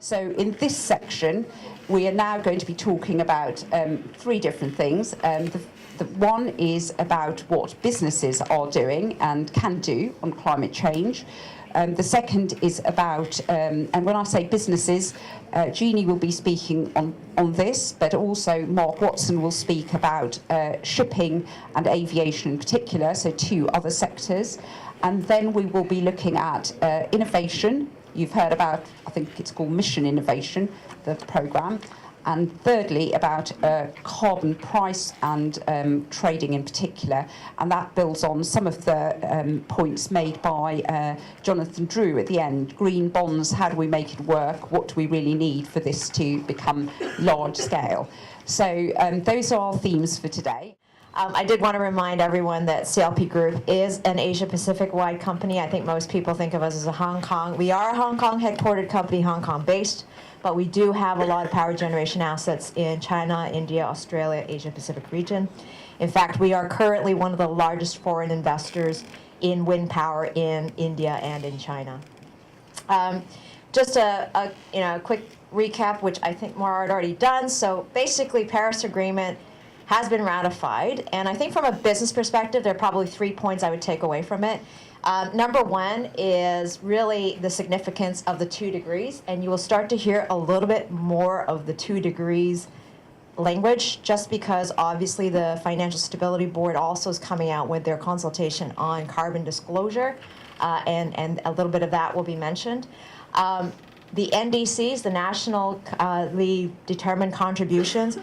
So in this section, we are now going to be talking about three different things. The one is about what businesses are doing and can do on climate change. The second is about, and when I say businesses, Jeanne will be speaking on this, but also Mark Watson will speak about shipping and aviation in particular, so two other sectors. And then we will be looking at innovation. You've heard about, I think it's called Mission Innovation, the programme. And thirdly, about carbon price and trading in particular. And that builds on some of the points made by Jonathan Drew at the end. Green bonds, how do we make it work? What do we really need for this to become large scale? So those are our themes for today. I did want to remind everyone that CLP Group is an Asia-Pacific-wide company. I think most people think of us as a Hong Kong. We are a Hong Kong headquartered company, Hong Kong-based, but we do have a lot of power generation assets in China, India, Australia, Asia-Pacific region. In fact, we are currently one of the largest foreign investors in wind power in India and in China. Just a quick recap, which I think Maura had already done. So basically, Paris Agreement has been ratified, and I think from a business perspective, there are probably 3 points I would take away from it. Number one is really the significance of the 2 degrees, and you will start to hear a little bit more of the 2 degrees language, just because obviously the Financial Stability Board also is coming out with their consultation on carbon disclosure, and a little bit of that will be mentioned. The NDCs, the nationally determined contributions,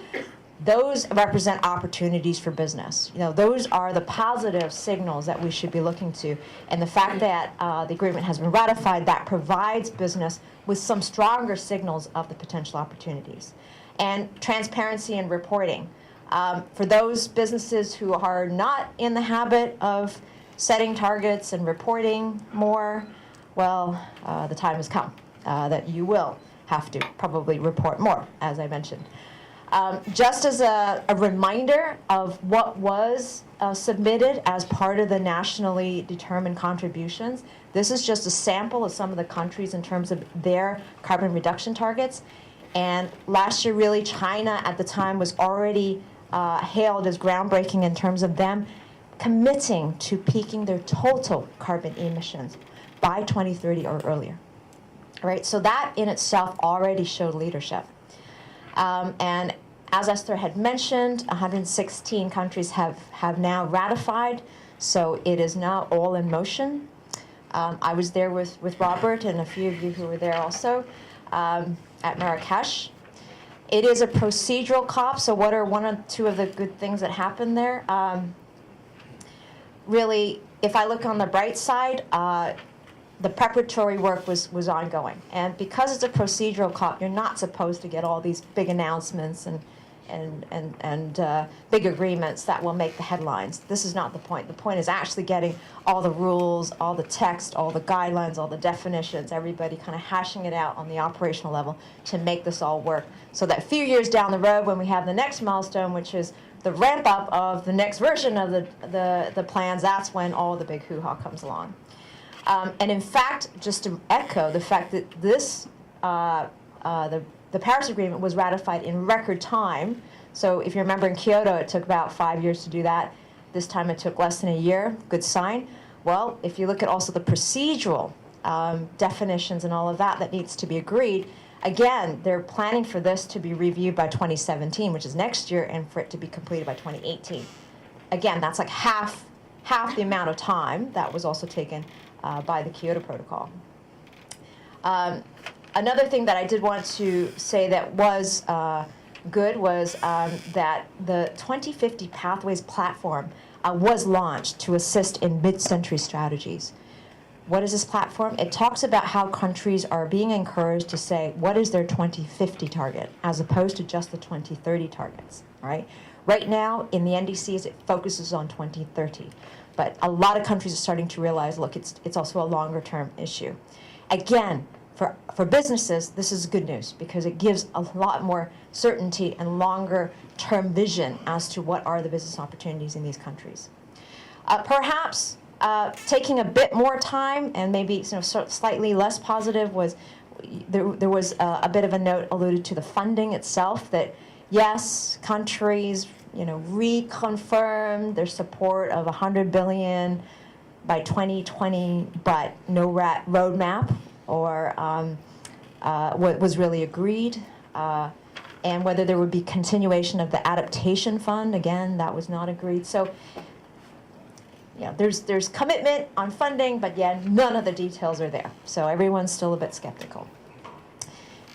those represent opportunities for business. Those are the positive signals that we should be looking to. And the fact that the agreement has been ratified, that provides business with some stronger signals of the potential opportunities. And transparency and reporting. For those businesses who are not in the habit of setting targets and reporting more, well, the time has come that you will have to probably report more, as I mentioned. Just as a reminder of what was submitted as part of the nationally determined contributions, this is just a sample of some of the countries in terms of their carbon reduction targets. And last year, really, China at the time was already hailed as groundbreaking in terms of them committing to peaking their total carbon emissions by 2030 or earlier. All right, so that in itself already showed leadership. And as Esther had mentioned, 116 countries have now ratified, so it is now all in motion. I was there with Robert and a few of you who were there also at Marrakesh. It is a procedural COP, so what are one or two of the good things that happened there? Really, if I look on the bright side, the preparatory work was ongoing. And because it's a procedural COP, you're not supposed to get all these big announcements and big agreements that will make the headlines. This is not the point. The point is actually getting all the rules, all the text, all the guidelines, all the definitions, everybody kind of hashing it out on the operational level to make this all work. So that a few years down the road, when we have the next milestone, which is the ramp up of the next version of the plans, that's when all the big hoo-ha comes along. And in fact, just to echo the fact that this, the Paris Agreement was ratified in record time. So if you remember in Kyoto, it took about 5 years to do that. This time it took less than a year. Good sign. Well, if you look at also the procedural definitions and all of that needs to be agreed, again, they're planning for this to be reviewed by 2017, which is next year, and for it to be completed by 2018. Again, that's like half the amount of time that was also taken by the Kyoto Protocol. Another thing that I did want to say that was good was that the 2050 Pathways platform was launched to assist in mid-century strategies. What is this platform? It talks about how countries are being encouraged to say, what is their 2050 target, as opposed to just the 2030 targets, right? Right now, in the NDCs, it focuses on 2030. But a lot of countries are starting to realize, look, it's also a longer-term issue. Again, for businesses, this is good news because it gives a lot more certainty and longer-term vision as to what are the business opportunities in these countries. Perhaps taking a bit more time and maybe slightly less positive was there was a bit of a note alluded to the funding itself, that yes, countries, reconfirmed their support of 100 billion by 2020, but no roadmap or what was really agreed. And whether there would be continuation of the adaptation fund, again, that was not agreed. So, there's commitment on funding, but none of the details are there. So everyone's still a bit skeptical.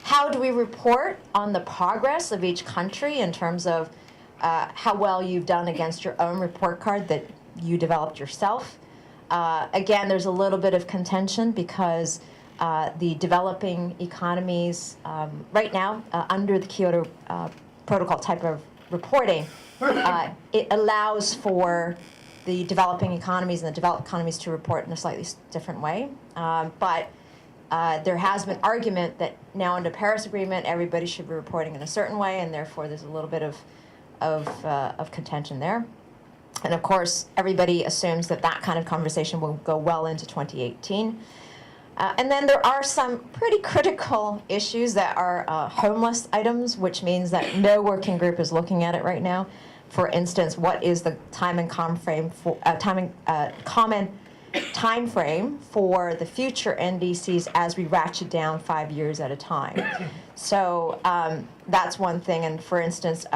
How do we report on the progress of each country in terms of how well you've done against your own report card that you developed yourself? Again, there's a little bit of contention because the developing economies right now, under the Kyoto Protocol type of reporting, it allows for the developing economies and the developed economies to report in a slightly different way. But there has been argument that now under Paris Agreement, everybody should be reporting in a certain way, and therefore there's a little bit of contention there. And of course, everybody assumes that kind of conversation will go well into 2018. And then there are some pretty critical issues that are homeless items, which means that no working group is looking at it right now. For instance, what is the common time frame for the future NDCs as we ratchet down 5 years at a time? So that's one thing. And for instance,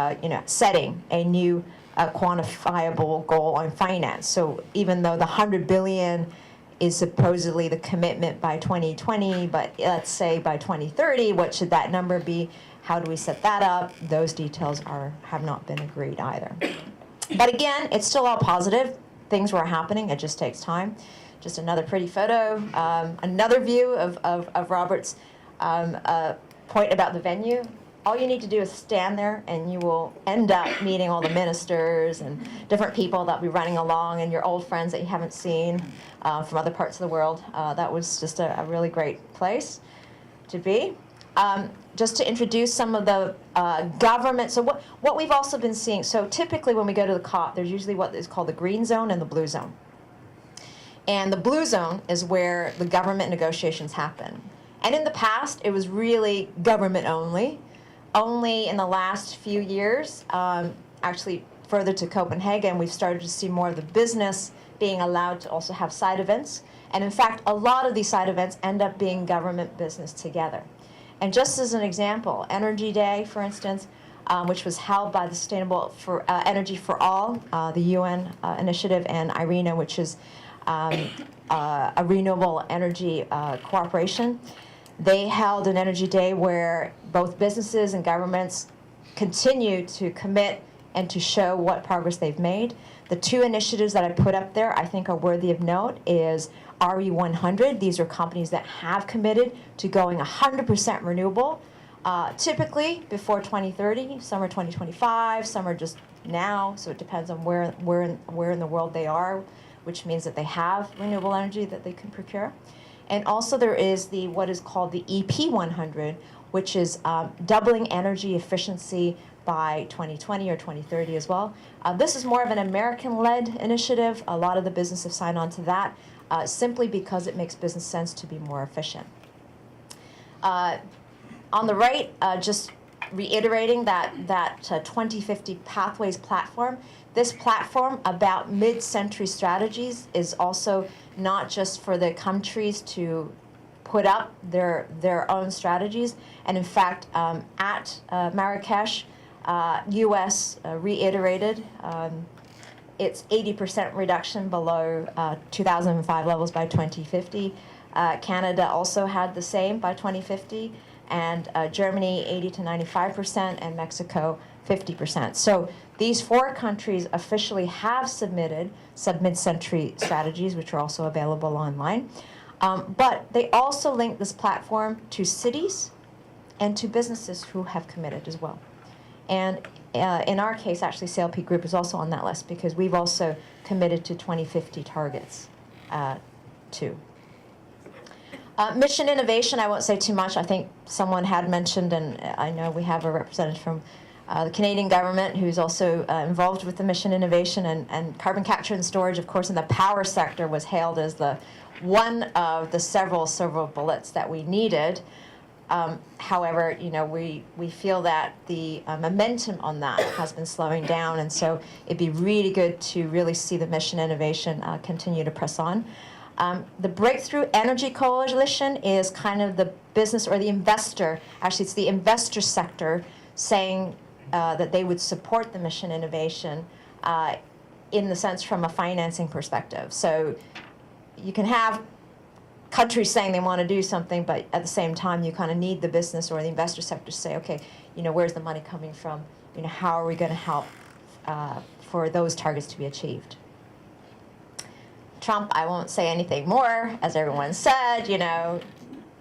setting a new quantifiable goal on finance. So even though the 100 billion is supposedly the commitment by 2020, but let's say by 2030, what should that number be? How do we set that up? Those details have not been agreed either. But again, it's still all positive. Things were happening. It just takes time. Just another pretty photo. Another view of Robert's point about the venue. All you need to do is stand there and you will end up meeting all the ministers and different people that will be running along, and your old friends that you haven't seen from other parts of the world. That was just a really great place to be. Just to introduce some of the government, so what we've also been seeing, so typically when we go to the COP, there's usually what is called the green zone and the blue zone. And the blue zone is where the government negotiations happen. And in the past, it was really government only. Only in the last few years, actually further to Copenhagen, we've started to see more of the business being allowed to also have side events. And in fact, a lot of these side events end up being government business together. And just as an example, Energy Day, for instance, which was held by the Sustainable Energy for All, the UN initiative, and IRENA, which is a renewable energy cooperation. They held an Energy Day where both businesses and governments continue to commit and to show what progress they've made. The two initiatives that I put up there I think are worthy of note is RE100. These are companies that have committed to going 100% renewable, typically before 2030. Some are 2025, some are just now, so it depends on where in the world they are, which means that they have renewable energy that they can procure. And also there is what is called the EP100, which is doubling energy efficiency by 2020 or 2030 as well. This is more of an American-led initiative. A lot of the business have signed on to that simply because it makes business sense to be more efficient. On the right, just reiterating that 2050 Pathways platform. This platform about mid-century strategies is also not just for the countries to put up their own strategies. And in fact, at Marrakesh, U.S. reiterated its 80% reduction below 2005 levels by 2050. Canada also had the same by 2050, and Germany 80 to 95%, and Mexico 50%. So these four countries officially have submitted mid-century strategies, which are also available online. But they also link this platform to cities and to businesses who have committed as well. And in our case, actually, CLP Group is also on that list because we've also committed to 2050 targets too. Mission innovation, I won't say too much. I think someone had mentioned, and I know we have a representative from the Canadian government who's also involved with the mission innovation, and carbon capture and storage, of course, in the power sector was hailed as one of the several bullets that we needed. However, we feel that the momentum on that has been slowing down, and so it'd be really good to really see the mission innovation continue to press on. The Breakthrough Energy Coalition is kind of the business or the investor, actually it's the investor sector saying that they would support the mission innovation in the sense from a financing perspective. So you can have countries saying they want to do something, but at the same time you kind of need the business or the investor sector to say, okay, where's the money coming from? How are we going to help for those targets to be achieved? Trump, I won't say anything more, as everyone said,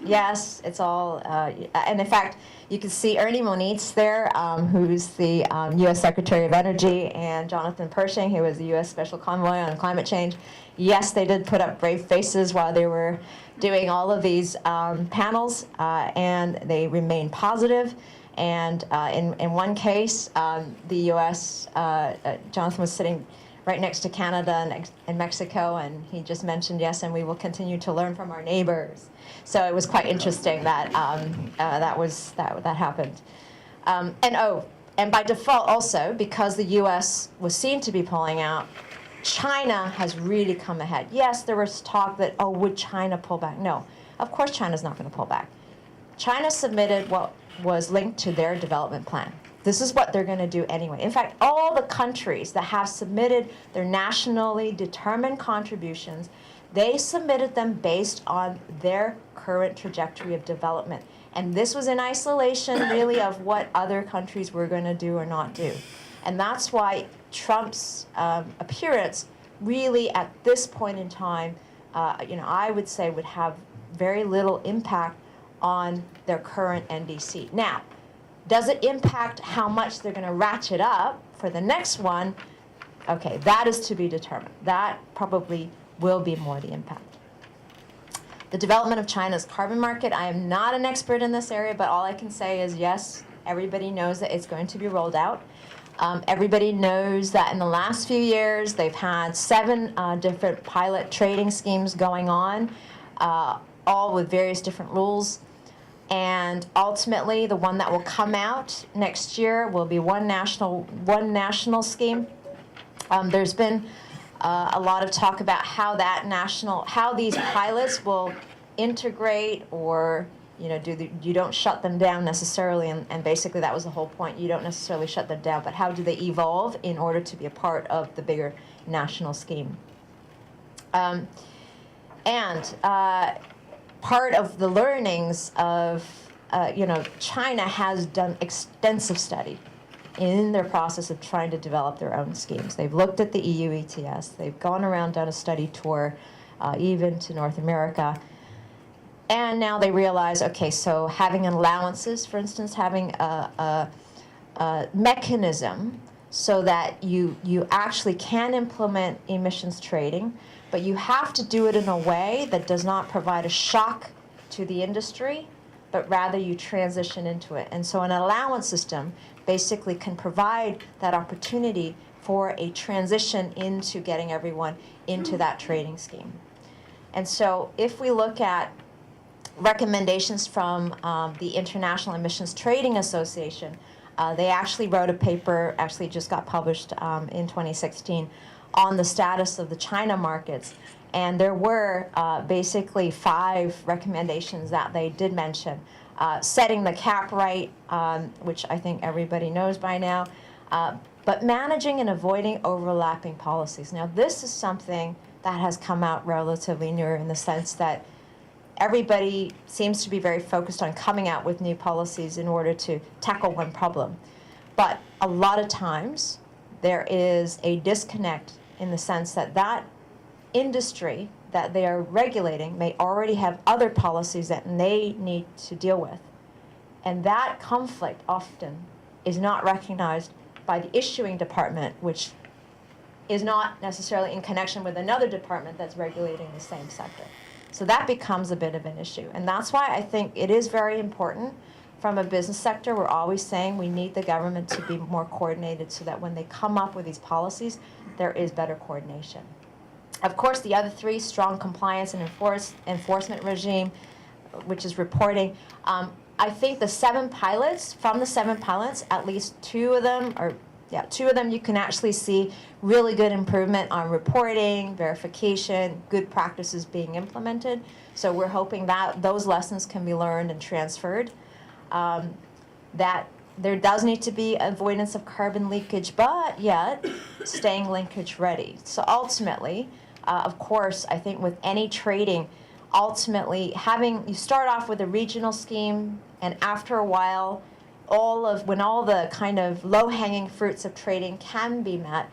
yes, it's all, and in fact, you can see Ernie Moniz there, who's the U.S. Secretary of Energy, and Jonathan Pershing, who was the U.S. Special Convoy on climate change. Yes, they did put up brave faces while they were doing all of these panels, and they remained positive. And in one case, the U.S., Jonathan was sitting right next to Canada and Mexico, and he just mentioned, yes, and we will continue to learn from our neighbors. So it was quite interesting that that happened. And by default also, because the U.S. was seen to be pulling out, China has really come ahead. Yes, there was talk that, would China pull back? No, of course China's not going to pull back. China submitted what was linked to their development plan. This is what they're going to do anyway. In fact, all the countries that have submitted their nationally determined contributions, they submitted them based on their current trajectory of development. And this was in isolation, really, of what other countries were going to do or not do. And that's why Trump's appearance really, at this point in time, I would say would have very little impact on their current NDC. Now, does it impact how much they're going to ratchet up for the next one? Okay, that is to be determined. That probably will be more the impact. The development of China's carbon market, I am not an expert in this area, but all I can say is yes, everybody knows that it's going to be rolled out. Everybody knows that in the last few years, they've had 7 different pilot trading schemes going on, all with various different rules. And ultimately, the one that will come out next year will be one national scheme. There's been a lot of talk about how these pilots will integrate, or you don't shut them down necessarily, and basically that was the whole point. You don't necessarily shut them down, but how do they evolve in order to be a part of the bigger national scheme? Part of the learnings of, China has done extensive study in their process of trying to develop their own schemes. They've looked at the EU ETS. They've gone around, done a study tour, even to North America. And now they realize, okay, so having allowances, for instance, having a mechanism so that you actually can implement emissions trading, but you have to do it in a way that does not provide a shock to the industry, but rather you transition into it. And so an allowance system basically can provide that opportunity for a transition into getting everyone into that trading scheme. And so if we look at recommendations from the International Emissions Trading Association, they actually wrote a paper, actually just got published in 2016, on the status of the China markets. And there were basically 5 recommendations that they did mention. Setting the cap right, which I think everybody knows by now, but managing and avoiding overlapping policies. Now, this is something that has come out relatively newer in the sense that everybody seems to be very focused on coming out with new policies in order to tackle one problem. But a lot of times, there is a disconnect in the sense that that industry that they are regulating may already have other policies that they need to deal with. And that conflict often is not recognized by the issuing department, which is not necessarily in connection with another department that's regulating the same sector. So that becomes a bit of an issue. And that's why I think it is very important from a business sector. We're always saying we need the government to be more coordinated so that when they come up with these policies, there is better coordination. Of course, the other 3, strong compliance and enforcement regime, which is reporting. I think the 7 pilots, from the 7 pilots, at least 2 of them, you can actually see really good improvement on reporting, verification, good practices being implemented. So we're hoping that those lessons can be learned and transferred. That there does need to be avoidance of carbon leakage, but yet staying linkage ready. So ultimately, of course, I think with any trading, ultimately you start off with a regional scheme, and after a while, when all the kind of low-hanging fruits of trading can be met,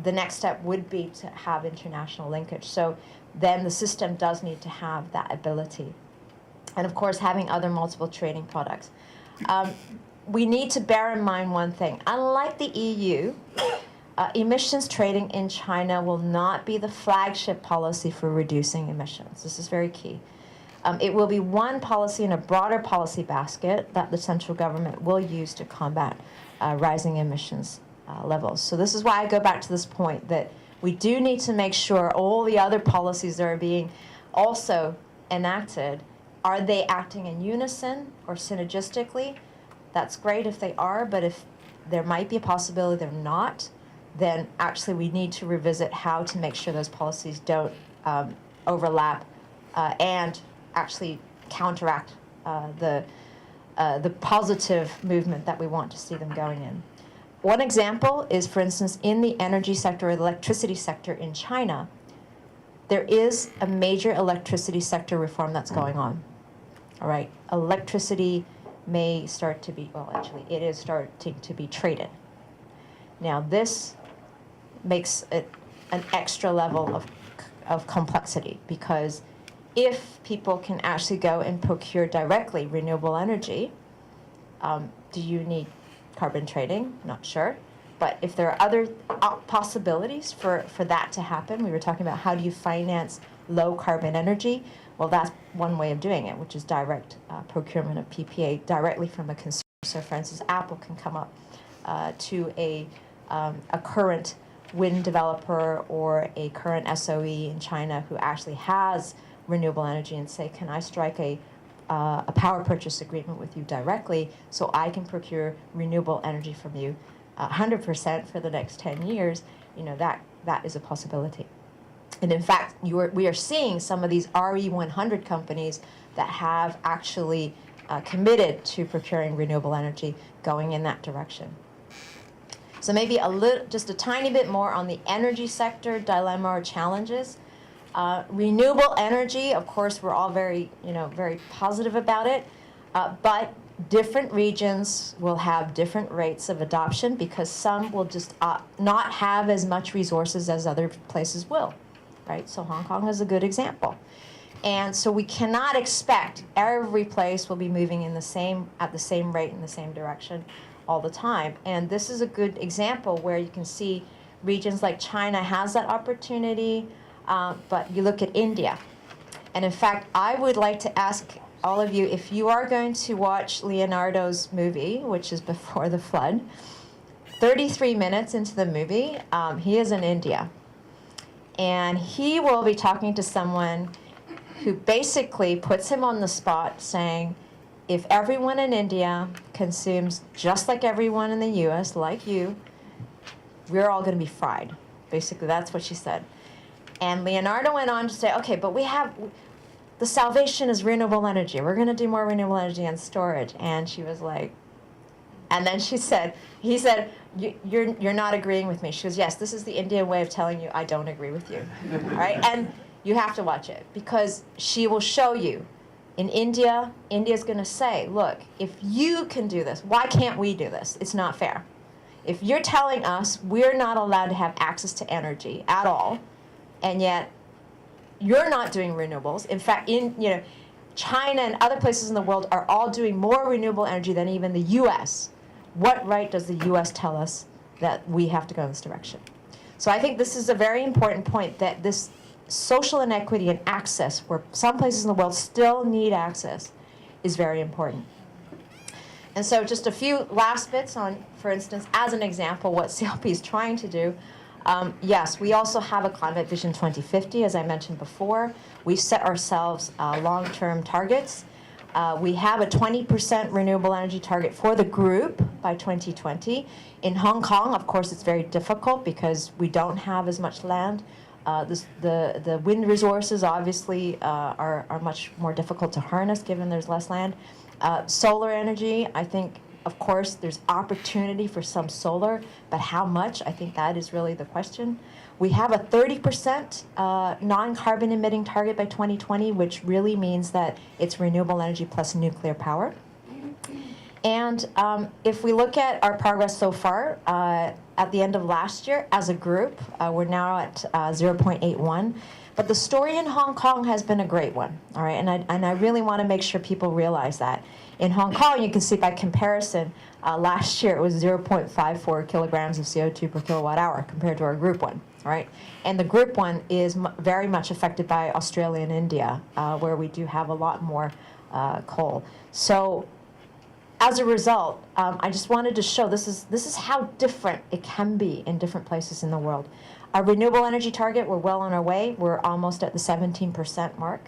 the next step would be to have international linkage. So then the system does need to have that ability. And of course, having other multiple trading products. We need to bear in mind one thing. Unlike the EU, emissions trading in China will not be the flagship policy for reducing emissions. This is very key. It will be one policy in a broader policy basket that the central government will use to combat rising emissions levels. So this is why I go back to this point that we do need to make sure all the other policies that are being also enacted, are they acting in unison or synergistically? That's great if they are, but if there might be a possibility they're not, then actually we need to revisit how to make sure those policies don't overlap and actually counteract the positive movement that we want to see them going in. One example is, for instance, in the energy sector or the electricity sector in China, there is a major electricity sector reform that's going on. All right, electricity may start to be, well, actually, it is starting to be traded. Now, this makes it an extra level of complexity, because if people can actually go and procure directly renewable energy, do you need carbon trading? Not sure. But if there are other possibilities for that to happen, we were talking about how do you finance low carbon energy? Well, that's one way of doing it, which is direct procurement of PPA directly from a consumer. So, for instance, Apple can come up to a current wind developer or a current SOE in China who actually has renewable energy and say, can I strike a power purchase agreement with you directly so I can procure renewable energy from you 100% for the next 10 years? You know, that is a possibility. And in fact, we are seeing some of these RE100 companies that have actually committed to procuring renewable energy going in that direction. So maybe just a tiny bit more on the energy sector dilemma or challenges. Renewable energy, of course, we're all very positive about it, but different regions will have different rates of adoption because some will just not have as much resources as other places will, right? So Hong Kong is a good example. And so we cannot expect every place will be moving at the same rate in the same direction all the time. And this is a good example where you can see regions like China has that opportunity, but you look at India. And in fact, I would like to ask all of you, if you are going to watch Leonardo's movie, which is Before the Flood, 33 minutes into the movie, he is in India. And he will be talking to someone who basically puts him on the spot saying, if everyone in India consumes just like everyone in the US, like you, we're all going to be fried. Basically, that's what she said. And Leonardo went on to say, okay, but the salvation is renewable energy. We're going to do more renewable energy and storage. And she was like, and then he said, you're not agreeing with me. She goes, yes, this is the Indian way of telling you I don't agree with you. All right? And you have to watch it because she will show you. In India, India's going to say, look, if you can do this, why can't we do this? It's not fair. If you're telling us we're not allowed to have access to energy at all, and yet you're not doing renewables. In fact, China and other places in the world are all doing more renewable energy than even the U.S. What right does the U.S. tell us that we have to go in this direction? So I think this is a very important point, that this social inequity and access, where some places in the world still need access, is very important. And so just a few last bits on, for instance, as an example, what CLP is trying to do. Yes, we also have a Climate Vision 2050, as I mentioned before. We've set ourselves long-term targets. We have a 20% renewable energy target for the group by 2020. In Hong Kong, of course, it's very difficult because we don't have as much land. The wind resources obviously are much more difficult to harness given there's less land. Solar energy, I think, of course, there's opportunity for some solar, but how much? I think that is really the question. We have a 30% non-carbon emitting target by 2020, which really means that it's renewable energy plus nuclear power. And if we look at our progress so far, at the end of last year, as a group, we're now at 0.81. But the story in Hong Kong has been a great one, all right? And I really want to make sure people realize that. In Hong Kong, you can see by comparison, last year it was 0.54 kilograms of CO2 per kilowatt hour compared to our group one, all right? And the group one is very much affected by Australia and India, where we do have a lot more coal. So as a result, I just wanted to show this is how different it can be in different places in the world. Our renewable energy target, we're well on our way. We're almost at the 17% mark.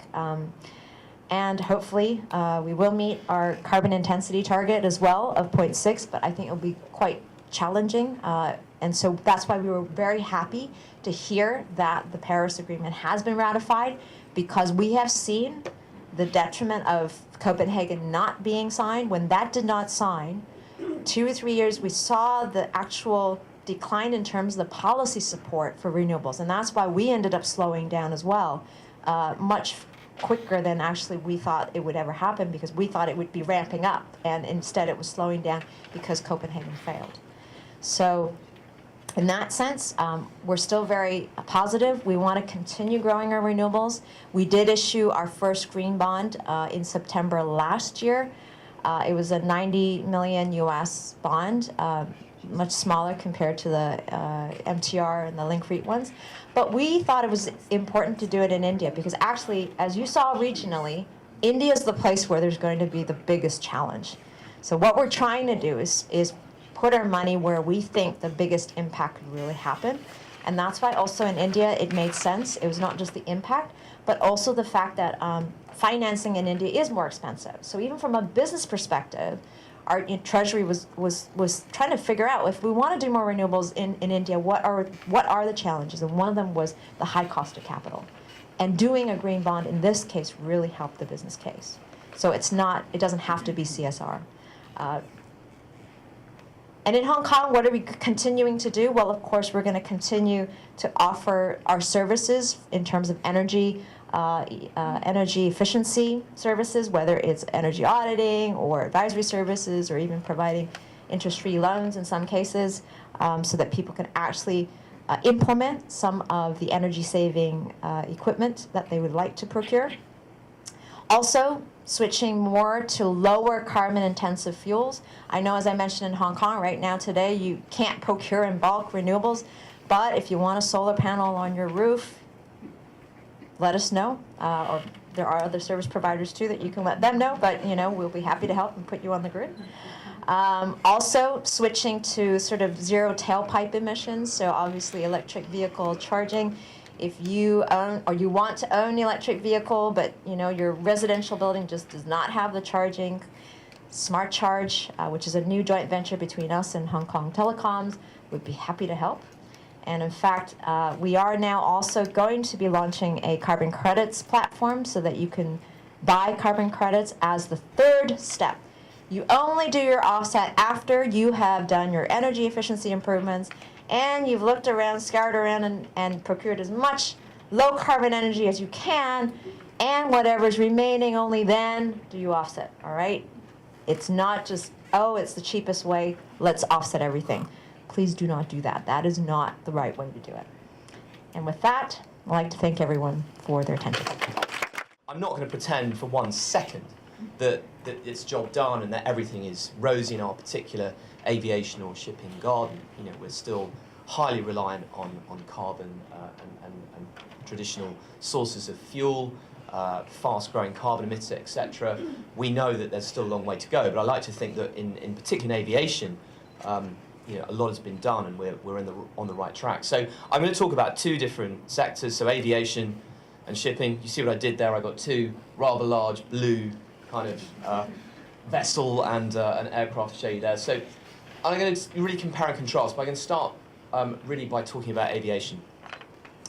And hopefully we will meet our carbon intensity target as well of 0.6, but I think it'll be quite challenging. And so that's why we were very happy to hear that the Paris Agreement has been ratified, because we have seen the detriment of Copenhagen not being signed. When that did not sign, 2 or 3 years, we saw the actual decline in terms of the policy support for renewables. And that's why we ended up slowing down as well, much quicker than actually we thought it would ever happen, because we thought it would be ramping up. And instead it was slowing down because Copenhagen failed. So in that sense, we're still very positive. We want to continue growing our renewables. We did issue our first green bond in September last year. It was a 90 million US bond, much smaller compared to the MTR and the Link REIT ones. But we thought it was important to do it in India because actually, as you saw regionally, India is the place where there's going to be the biggest challenge. So what we're trying to do is put our money where we think the biggest impact could really happen. And that's why also in India it made sense. It was not just the impact, but also the fact that financing in India is more expensive. So even from a business perspective, our Treasury was trying to figure out, if we want to do more renewables in India, what are the challenges? And one of them was the high cost of capital. And doing a green bond in this case really helped the business case. So it doesn't have to be CSR. And in Hong Kong, what are we continuing to do? Well, of course, we're going to continue to offer our services in terms of energy efficiency services, whether it's energy auditing or advisory services or even providing interest-free loans in some cases, so that people can actually implement some of the energy-saving equipment that they would like to procure. Also, switching more to lower carbon-intensive fuels. I know, as I mentioned in Hong Kong, right now today you can't procure in bulk renewables, but if you want a solar panel on your roof, let us know, or there are other service providers too that you can let them know, but we'll be happy to help and put you on the grid. Also switching to sort of zero tailpipe emissions, so obviously electric vehicle charging. If you own or you want to own an electric vehicle, but your residential building just does not have the charging, Smart Charge, which is a new joint venture between us and Hong Kong Telecoms, would be happy to help. And in fact, we are now also going to be launching a carbon credits platform so that you can buy carbon credits as the third step. You only do your offset after you have done your energy efficiency improvements and you've looked around, scoured around, and procured as much low carbon energy as you can, and whatever's remaining, only then do you offset, all right? It's not just, oh, it's the cheapest way, let's offset everything. Please do not do that. That is not the right way to do it. And with that, I'd like to thank everyone for their attention. I'm not going to pretend for 1 second that it's job done and that everything is rosy in our particular aviation or shipping garden. We're still highly reliant on carbon and traditional sources of fuel, fast-growing carbon emitters, etc. We know that there's still a long way to go, but I like to think that in particular in aviation, a lot has been done and we're on the right track. So I'm going to talk about two different sectors, so aviation and shipping. You see what I did there? I got two rather large blue kind of vessel and an aircraft show you there. So I'm going to really compare and contrast, but I'm going to start really by talking about aviation,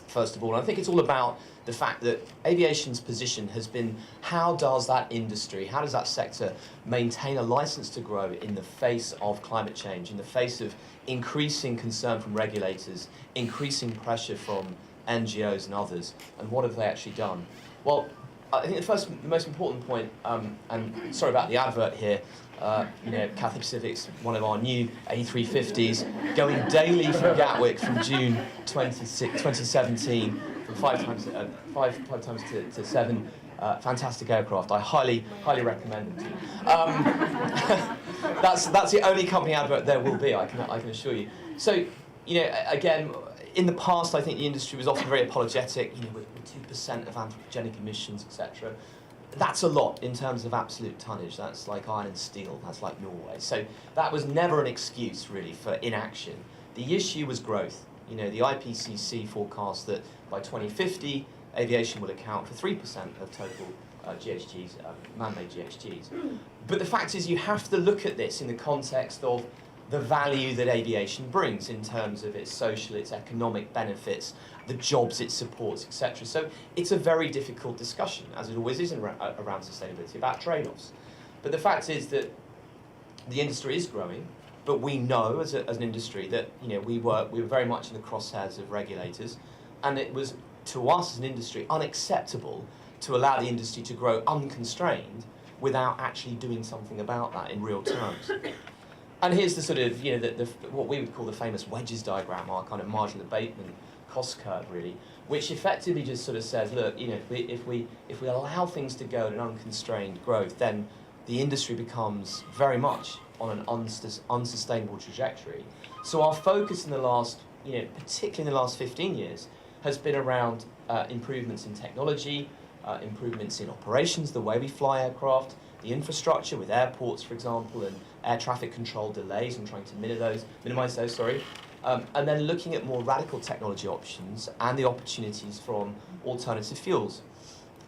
first of all. And I think it's all about the fact that aviation's position has been, how does that industry, how does that sector maintain a license to grow in the face of climate change, in the face of increasing concern from regulators, increasing pressure from NGOs and others, and what have they actually done? Well, I think the most important point, and sorry about the advert here, Cathay Pacific's one of our new A350s, going daily from Gatwick from June 2017, from five times to 7. Fantastic aircraft. I highly recommend them to you. That's the only company advert there will be. I can assure you. So, again, in the past, I think the industry was often very apologetic. With 2% of anthropogenic emissions, etc. That's a lot in terms of absolute tonnage. That's like iron and steel. That's like Norway. So that was never an excuse really for inaction. The issue was growth. The IPCC forecast that by 2050, aviation will account for 3% of total GHGs, man-made GHGs. But the fact is, you have to look at this in the context of the value that aviation brings in terms of its social, its economic benefits, the jobs it supports, etc. So it's a very difficult discussion, as it always is around sustainability, about trade-offs. But the fact is that the industry is growing, but we know as an industry that we were very much in the crosshairs of regulators, and it was to us as an industry unacceptable to allow the industry to grow unconstrained without actually doing something about that in real terms. And here's the sort of, what we would call the famous wedges diagram, our kind of marginal abatement cost curve, really, which effectively just sort of says, look, if we allow things to go at an unconstrained growth, then the industry becomes very much on an unsustainable trajectory. So our focus in the last, particularly in the last 15 years, has been around improvements in technology, improvements in operations, the way we fly aircraft, the infrastructure with airports, for example, and air traffic control delays and trying to minimize those, and then looking at more radical technology options and the opportunities from alternative fuels.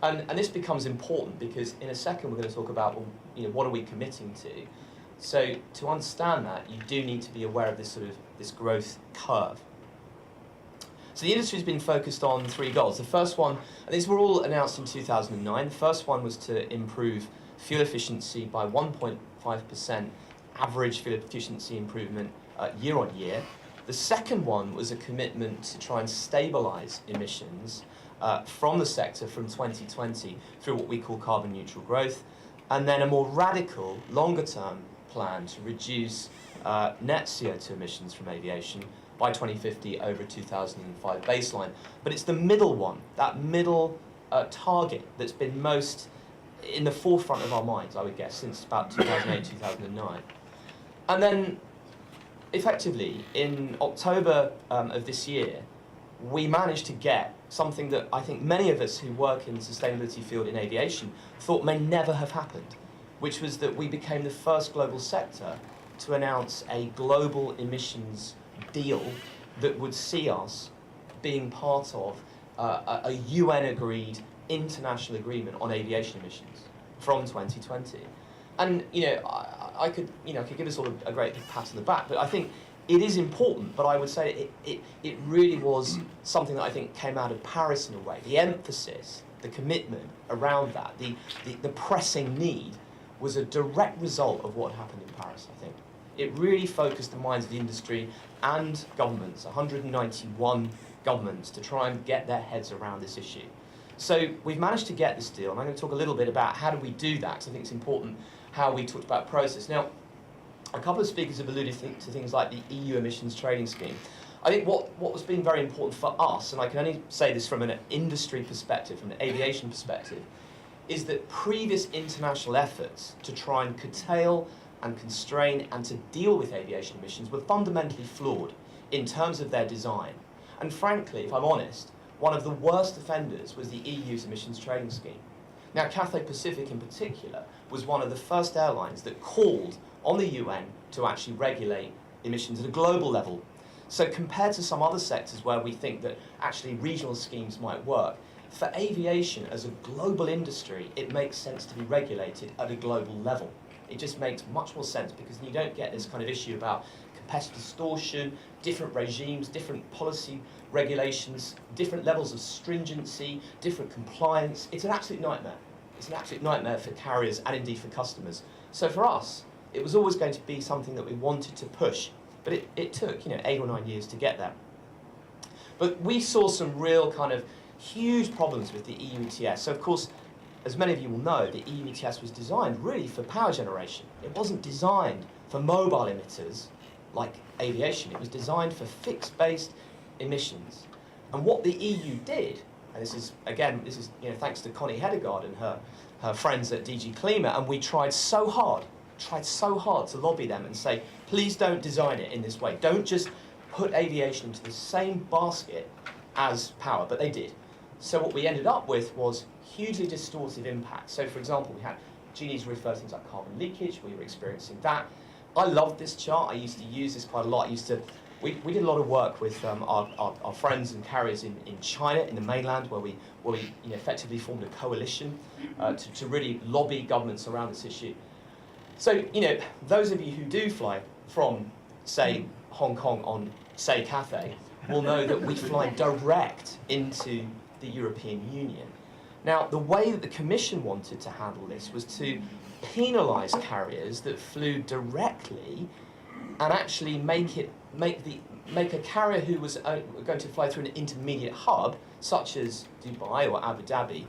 And this becomes important because in a second we're going to talk about, what are we committing to? So to understand that, you do need to be aware of this growth curve. So the industry has been focused on 3 goals. The first one, and these were all announced in 2009, the first one was to improve fuel efficiency by 1.5% average fuel efficiency improvement year on year. The second one was a commitment to try and stabilise emissions from the sector from 2020 through what we call carbon neutral growth, and then a more radical, longer term plan to reduce net CO2 emissions from aviation by 2050 over a 2005 baseline. But it's the middle one, that middle target, that's been most in the forefront of our minds, I would guess, since about 2008, 2009. And then, effectively, in October of this year, we managed to get something that I think many of us who work in the sustainability field in aviation thought may never have happened, which was that we became the first global sector to announce a global emissions deal that would see us being part of a UN-agreed international agreement on aviation emissions from 2020. And I could give us all a great big pat on the back, but I think it is important. But I would say it really was something that I think came out of Paris in a way. The emphasis, the commitment around that, the pressing need was a direct result of what happened in Paris, I think. It really focused the minds of the industry and governments, 191 governments, to try and get their heads around this issue. So we've managed to get this deal, and I'm going to talk a little bit about how do we do that, because I think it's important how we talked about process. Now, a couple of speakers have alluded to things like the EU emissions trading scheme. I think what was being very important for us, and I can only say this from an industry perspective, from an aviation perspective, is that previous international efforts to try and curtail and constrain and to deal with aviation emissions were fundamentally flawed in terms of their design. And frankly, if I'm honest, one of the worst offenders was the EU's emissions trading scheme. Now, Cathay Pacific in particular was one of the first airlines that called on the UN to actually regulate emissions at a global level. So compared to some other sectors where we think that actually regional schemes might work, for aviation as a global industry, it makes sense to be regulated at a global level. It just makes much more sense because you don't get this kind of issue about competitive distortion, different regimes, different policy regulations, different levels of stringency, different compliance. It's an absolute nightmare. It's an absolute nightmare for carriers and indeed for customers. So for us, it was always going to be something that we wanted to push, but it took 8 or 9 years to get there. But we saw some real kind of huge problems with the EU ETS. So of course, as many of you will know, the EU ETS was designed really for power generation. It wasn't designed for mobile emitters like aviation. It was designed for fixed-based emissions. And what the EU did, and this is thanks to Connie Hedegaard and her friends at DG Klima, and we tried so hard to lobby them and say, please don't design it in this way. Don't just put aviation into the same basket as power, but they did. So what we ended up with was hugely distortive impact. So for example, we had Jeanne's referred to things like carbon leakage. We were experiencing that. I loved this chart. I used to use this quite a lot. We did a lot of work with our friends and carriers in China, in the mainland, where we effectively formed a coalition to really lobby governments around this issue. So, those of you who do fly from, say, Hong Kong on, say, Cathay, will know that we fly direct into the European Union. Now, the way that the Commission wanted to handle this was to penalise carriers that flew directly and actually make a carrier who was going to fly through an intermediate hub, such as Dubai or Abu Dhabi,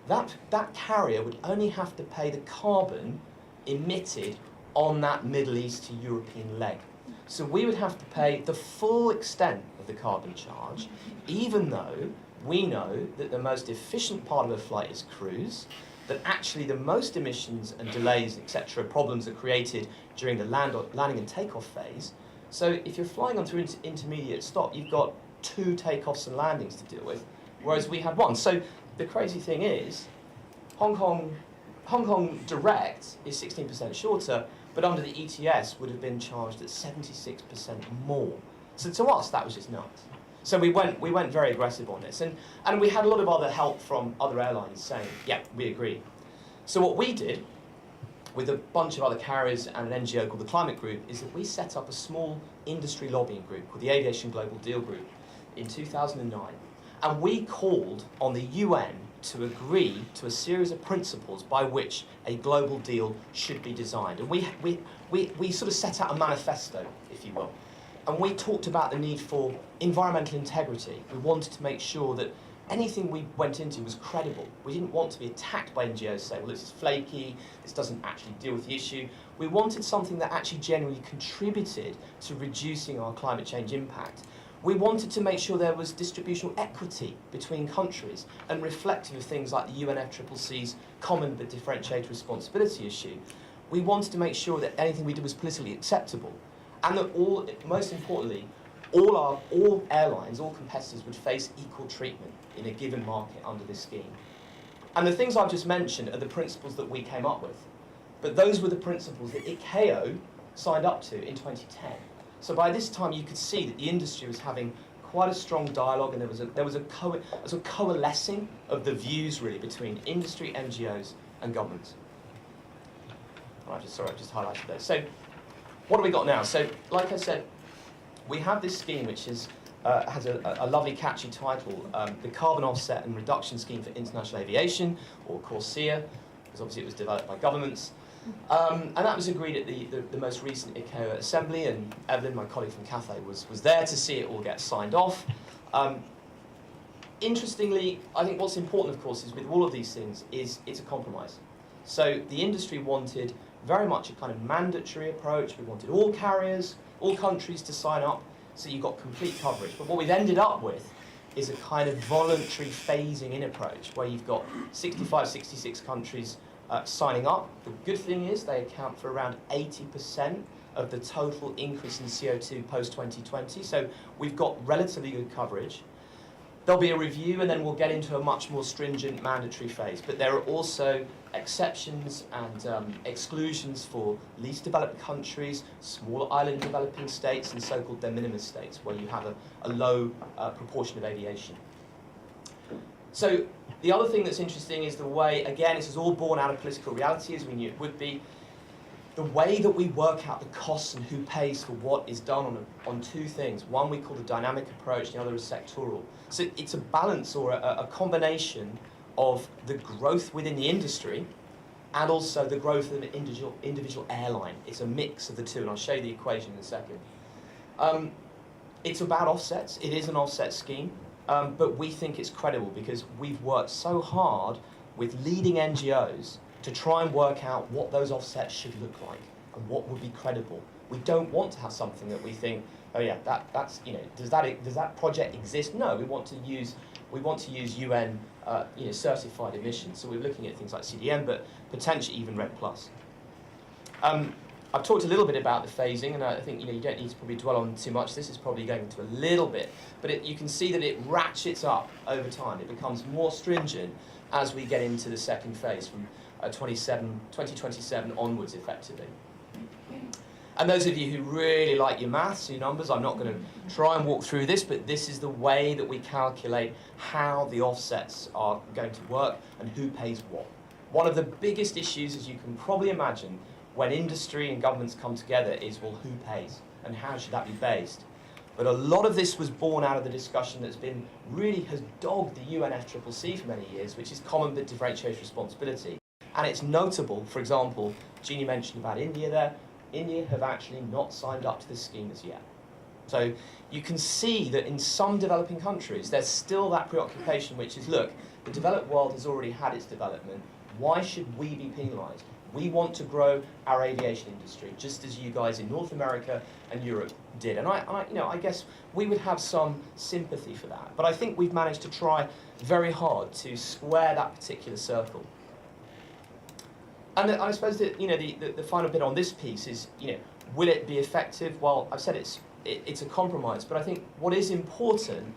that carrier would only have to pay the carbon emitted on that Middle East to European leg. So we would have to pay the full extent of the carbon charge, even though we know that the most efficient part of a flight is cruise, that actually the most emissions and delays, etc., problems are created during the landing and takeoff phase. So if you're flying on through intermediate stop, you've got 2 takeoffs and landings to deal with, whereas we had 1. So the crazy thing is, Hong Kong direct is 16% shorter, but under the ETS would have been charged at 76% more. So to us, that was just nuts. So we went very aggressive on this, and we had a lot of other help from other airlines saying, yeah, we agree. So what we did, with a bunch of other carriers and an NGO called the Climate Group, is that we set up a small industry lobbying group called the Aviation Global Deal Group in 2009, and we called on the UN to agree to a series of principles by which a global deal should be designed. And we sort of set out a manifesto, if you will. And we talked about the need for environmental integrity. We wanted to make sure that anything we went into was credible. We didn't want to be attacked by NGOs saying, well, this is flaky, this doesn't actually deal with the issue. We wanted something that actually genuinely contributed to reducing our climate change impact. We wanted to make sure there was distributional equity between countries and reflective of things like the UNFCCC's Common but Differentiated Responsibility issue. We wanted to make sure that anything we did was politically acceptable, and that most importantly, all airlines, all competitors would face equal treatment in a given market under this scheme. And the things I've just mentioned are the principles that we came up with. But those were the principles that ICAO signed up to in 2010. So by this time you could see that the industry was having quite a strong dialogue, and there was a coalescing of the views really between industry, NGOs and governments. I've just highlighted those. So what have we got now? So like I said, we have this scheme which has a lovely catchy title, the Carbon Offset and Reduction Scheme for International Aviation, or CORSIA, because obviously it was developed by governments. And that was agreed at the most recent ICAO assembly, and Evelyn, my colleague from Cathay, was there to see it all get signed off. Interestingly, I think what's important, of course, is with all of these things is it's a compromise. So the industry wanted very much a kind of mandatory approach. We wanted all carriers, all countries to sign up, so you got complete coverage. But what we've ended up with is a kind of voluntary phasing in approach, where you've got 65, 66 countries signing up. The good thing is they account for around 80% of the total increase in CO2 post-2020, so we've got relatively good coverage. There'll be a review, and then we'll get into a much more stringent mandatory phase. But there are also exceptions and exclusions for least developed countries, small island developing states, and so-called de minimis states, where you have a low proportion of aviation. So the other thing that's interesting is the way, again, this is all born out of political reality, as we knew it would be, the way that we work out the costs and who pays for what is done on two things. One we call the dynamic approach, the other is sectoral. So it's a balance or a combination of the growth within the industry and also the growth of an individual airline. It's a mix of the two, and I'll show you the equation in a second. It's about offsets. It is an offset scheme, but we think it's credible because we've worked so hard with leading NGOs to try and work out what those offsets should look like and what would be credible. We don't want to have something that we think, oh yeah, that's does that project exist? No, we want to use UN certified emissions. So we're looking at things like CDM, but potentially even RED+. I've talked a little bit about the phasing, and I think you don't need to probably dwell on too much. This is probably going into a little bit, but you can see that it ratchets up over time. It becomes more stringent as we get into the second phase from 2027 onwards, effectively. And those of you who really like your maths, your numbers, I'm not going to try and walk through this, but this is the way that we calculate how the offsets are going to work and who pays what. One of the biggest issues, as you can probably imagine, when industry and governments come together is, well, who pays and how should that be based? But a lot of this was born out of the discussion that's been really has dogged the UNFCCC for many years, which is common but differentiated responsibility. And it's notable, for example, Jeanne mentioned about India there. India have actually not signed up to this scheme as yet. So you can see that in some developing countries, there's still that preoccupation, which is, look, the developed world has already had its development. Why should we be penalised? We want to grow our aviation industry, just as you guys in North America and Europe did. And I guess we would have some sympathy for that. But I think we've managed to try very hard to square that particular circle. And I suppose that the final bit on this piece is, will it be effective? Well, I've said it's a compromise, but I think what is important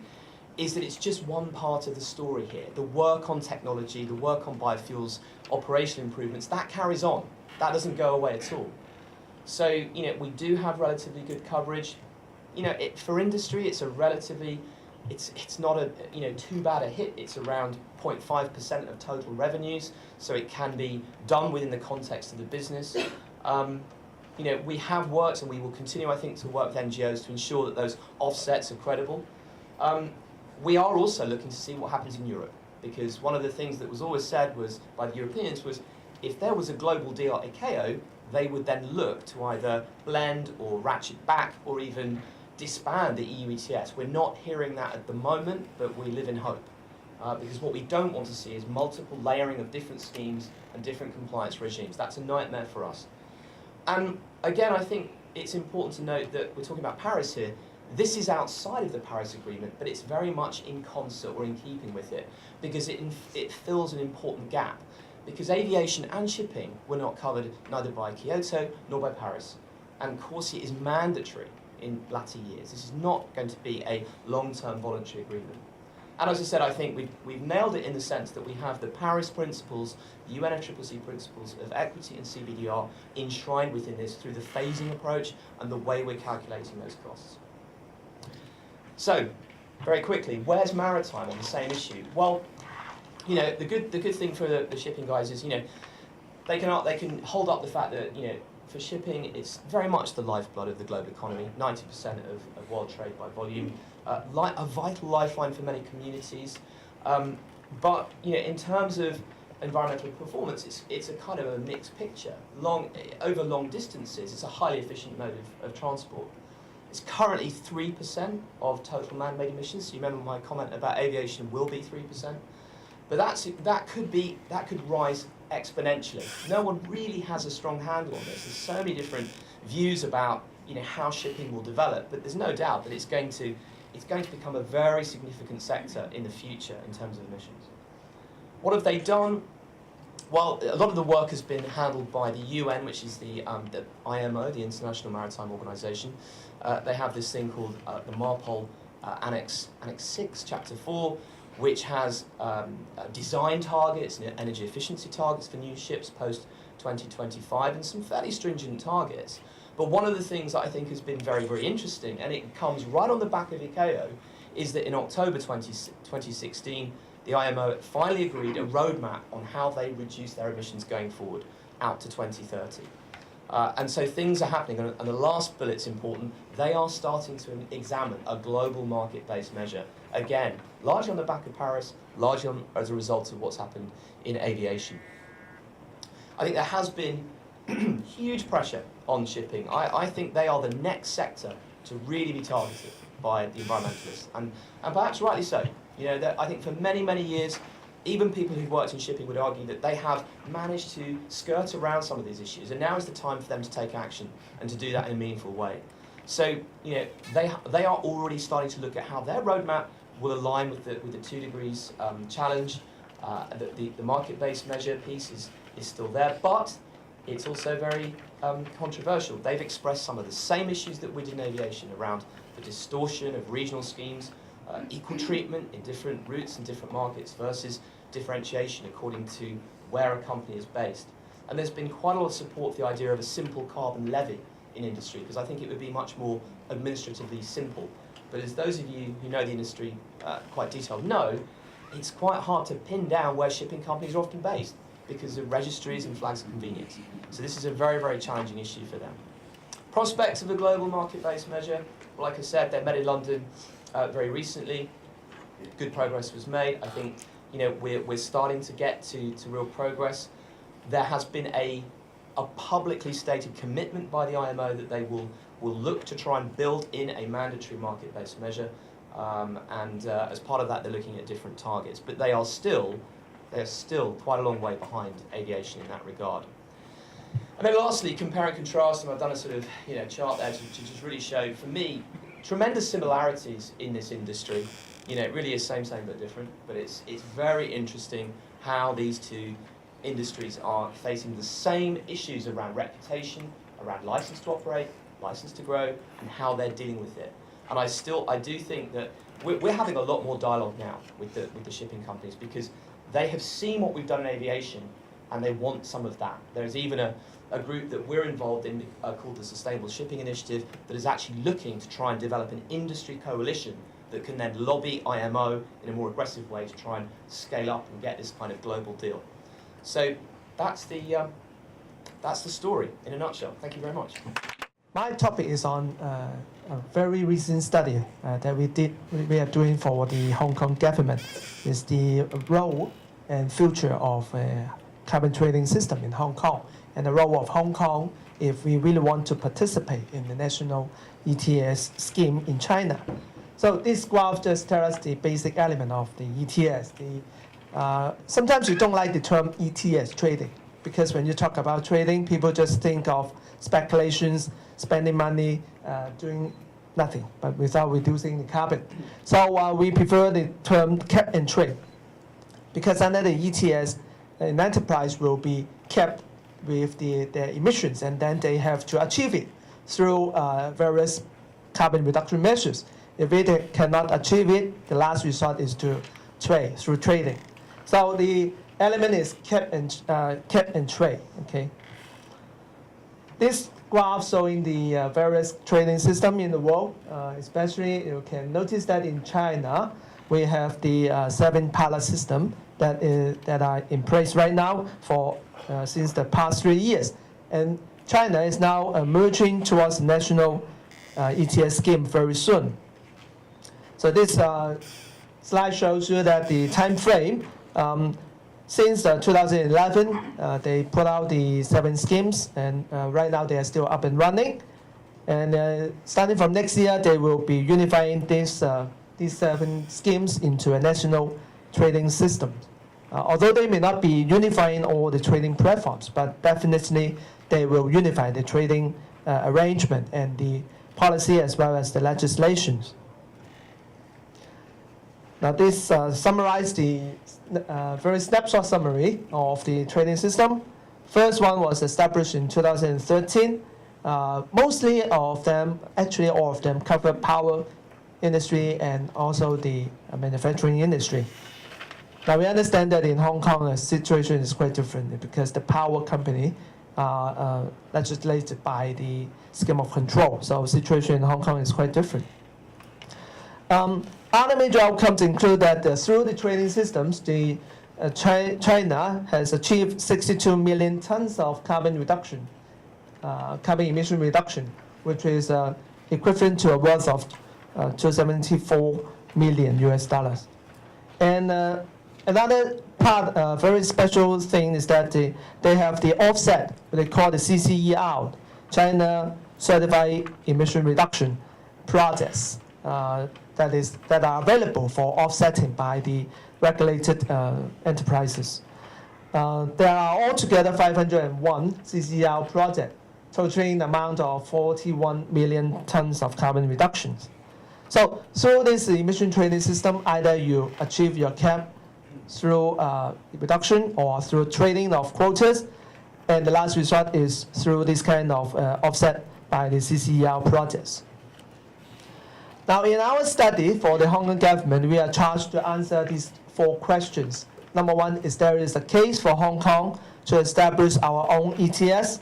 is that it's just one part of the story here. The work on technology, the work on biofuels, operational improvements, that carries on. That doesn't go away at all. So, we do have relatively good coverage. For industry, it's a relatively, it's not a too bad a hit. It's around 0.5% of total revenues, so it can be done within the context of the business. We have worked, and we will continue, I think, to work with NGOs to ensure that those offsets are credible. We are also looking to see what happens in Europe, because one of the things that was always said was by the Europeans was, if there was a global deal at ICAO, they would then look to either blend or ratchet back or even disband the EU ETS. We're not hearing that at the moment, but we live in hope. Because what we don't want to see is multiple layering of different schemes and different compliance regimes. That's a nightmare for us. And again, I think it's important to note that we're talking about Paris here. This is outside of the Paris Agreement, but it's very much in concert or in keeping with it, because it fills an important gap. Because aviation and shipping were not covered neither by Kyoto nor by Paris. And CORSIA is mandatory in latter years. This is not going to be a long-term voluntary agreement. And as I said, I think we've nailed it in the sense that we have the Paris principles, the UNFCCC principles of equity and CBDR enshrined within this through the phasing approach and the way we're calculating those costs. So, very quickly, where's maritime on the same issue? Well, the good thing for the shipping guys is, they can hold up the fact that, for shipping, it's very much the lifeblood of the global economy, 90% of world trade by volume, a vital lifeline for many communities. But, in terms of environmental performance, it's a kind of a mixed picture. Over long distances, it's a highly efficient mode of transport. It's currently 3% of total man-made emissions. So you remember my comment about aviation will be 3%, but that could rise exponentially. No one really has a strong handle on this. There's so many different views about how shipping will develop, but there's no doubt that it's going to become a very significant sector in the future in terms of emissions. What have they done? Well, a lot of the work has been handled by the UN, which is the IMO, the International Maritime Organization. They have this thing called the MARPOL Annex 6, Chapter 4, which has design targets and energy efficiency targets for new ships post-2025 and some fairly stringent targets. But one of the things that I think has been very, very interesting, and it comes right on the back of ICAO, is that in October 2016, the IMO finally agreed a roadmap on how they reduce their emissions going forward out to 2030. And so things are happening, and the last bullet's important. They are starting to examine a global market-based measure, again, largely on the back of Paris, largely as a result of what's happened in aviation. I think there has been huge pressure on shipping. I think they are the next sector to really be targeted by the environmentalists, and perhaps rightly so. You know, I think for many, many years, even people who've worked in shipping would argue that they have managed to skirt around some of these issues, and now is the time for them to take action and to do that in a meaningful way. So, you know, they are already starting to look at how their roadmap will align with the 2 degrees challenge. The market-based measure piece is still there, but it's also very controversial. They've expressed some of the same issues that we did in aviation around the distortion of regional schemes, equal treatment in different routes and different markets versus differentiation according to where a company is based. And there's been quite a lot of support for the idea of a simple carbon levy in industry, because I think it would be much more administratively simple. But as those of you who know the industry quite detailed know, it's quite hard to pin down where shipping companies are often based because of registries and flags of convenience. So this is a very, very challenging issue for them. Prospects of a global market-based measure, well, like I said, they met in London very recently. Good progress was made. I think, you know, we're starting to get to real progress. There has been a publicly stated commitment by the IMO that they will look to try and build in a mandatory market-based measure, and as part of that, they're looking at different targets. But they're still quite a long way behind aviation in that regard. And then lastly, compare and contrast, and I've done a sort of chart there to just really show, for me, tremendous similarities in this industry. You know, it really is same but different, but it's very interesting how these two industries are facing the same issues around reputation, around license to operate, license to grow, and how they're dealing with it. And I do think that we're having a lot more dialogue now with the shipping companies, because they have seen what we've done in aviation and they want some of that. There's even a group that we're involved in called the Sustainable Shipping Initiative that is actually looking to try and develop an industry coalition that can then lobby IMO in a more aggressive way to try and scale up and get this kind of global deal. So that's the story in a nutshell. Thank you very much. My topic is on a very recent study that we are doing for the Hong Kong government. Is the role and future of a carbon trading system in Hong Kong, and the role of Hong Kong if we really want to participate in the national ETS scheme in China. So this graph just tells us the basic element of the ETS. Sometimes you don't like the term ETS trading, because when you talk about trading, people just think of speculations, spending money, doing nothing, but without reducing the carbon. So we prefer the term cap and trade, because under the ETS, an enterprise will be kept with their emissions, and then they have to achieve it through various carbon reduction measures. If it cannot achieve it, the last resort is to trade, through trading. So the element is cap and trade, okay? This graph showing the various trading system in the world, especially you can notice that in China, we have the 7 pilot system that are in place right now for since the past 3 years. And China is now merging towards national ETS scheme very soon. So this slide shows you that the time frame, since 2011, they put out the 7 schemes, and right now they are still up and running. And starting from next year, they will be unifying these 7 schemes into a national trading system. Although they may not be unifying all the trading platforms, but definitely they will unify the trading arrangement and the policy as well as the legislations. Now this summarizes the very snapshot summary of the trading system. First one was established in 2013. Mostly of them, actually all of them, cover power industry and also the manufacturing industry. Now we understand that in Hong Kong the situation is quite different, because the power company are legislated by the scheme of control. So the situation in Hong Kong is quite different. Other major outcomes include that through the trading systems, China has achieved 62 million tons of carbon emission reduction, which is equivalent to a worth of $274 million US. And another part, very special thing is that they have the offset, what they call the CCER, China Certified Emission Reduction projects that are available for offsetting by the regulated enterprises. There are altogether 501 CCER projects, totaling the amount of 41 million tons of carbon reductions. So through this emission trading system, either you achieve your cap through reduction or through trading of quotas, and the last resort is through this kind of offset by the CCER projects. Now, in our study for the Hong Kong government, we are charged to answer these 4 questions. Number 1 is there is a case for Hong Kong to establish our own ETS.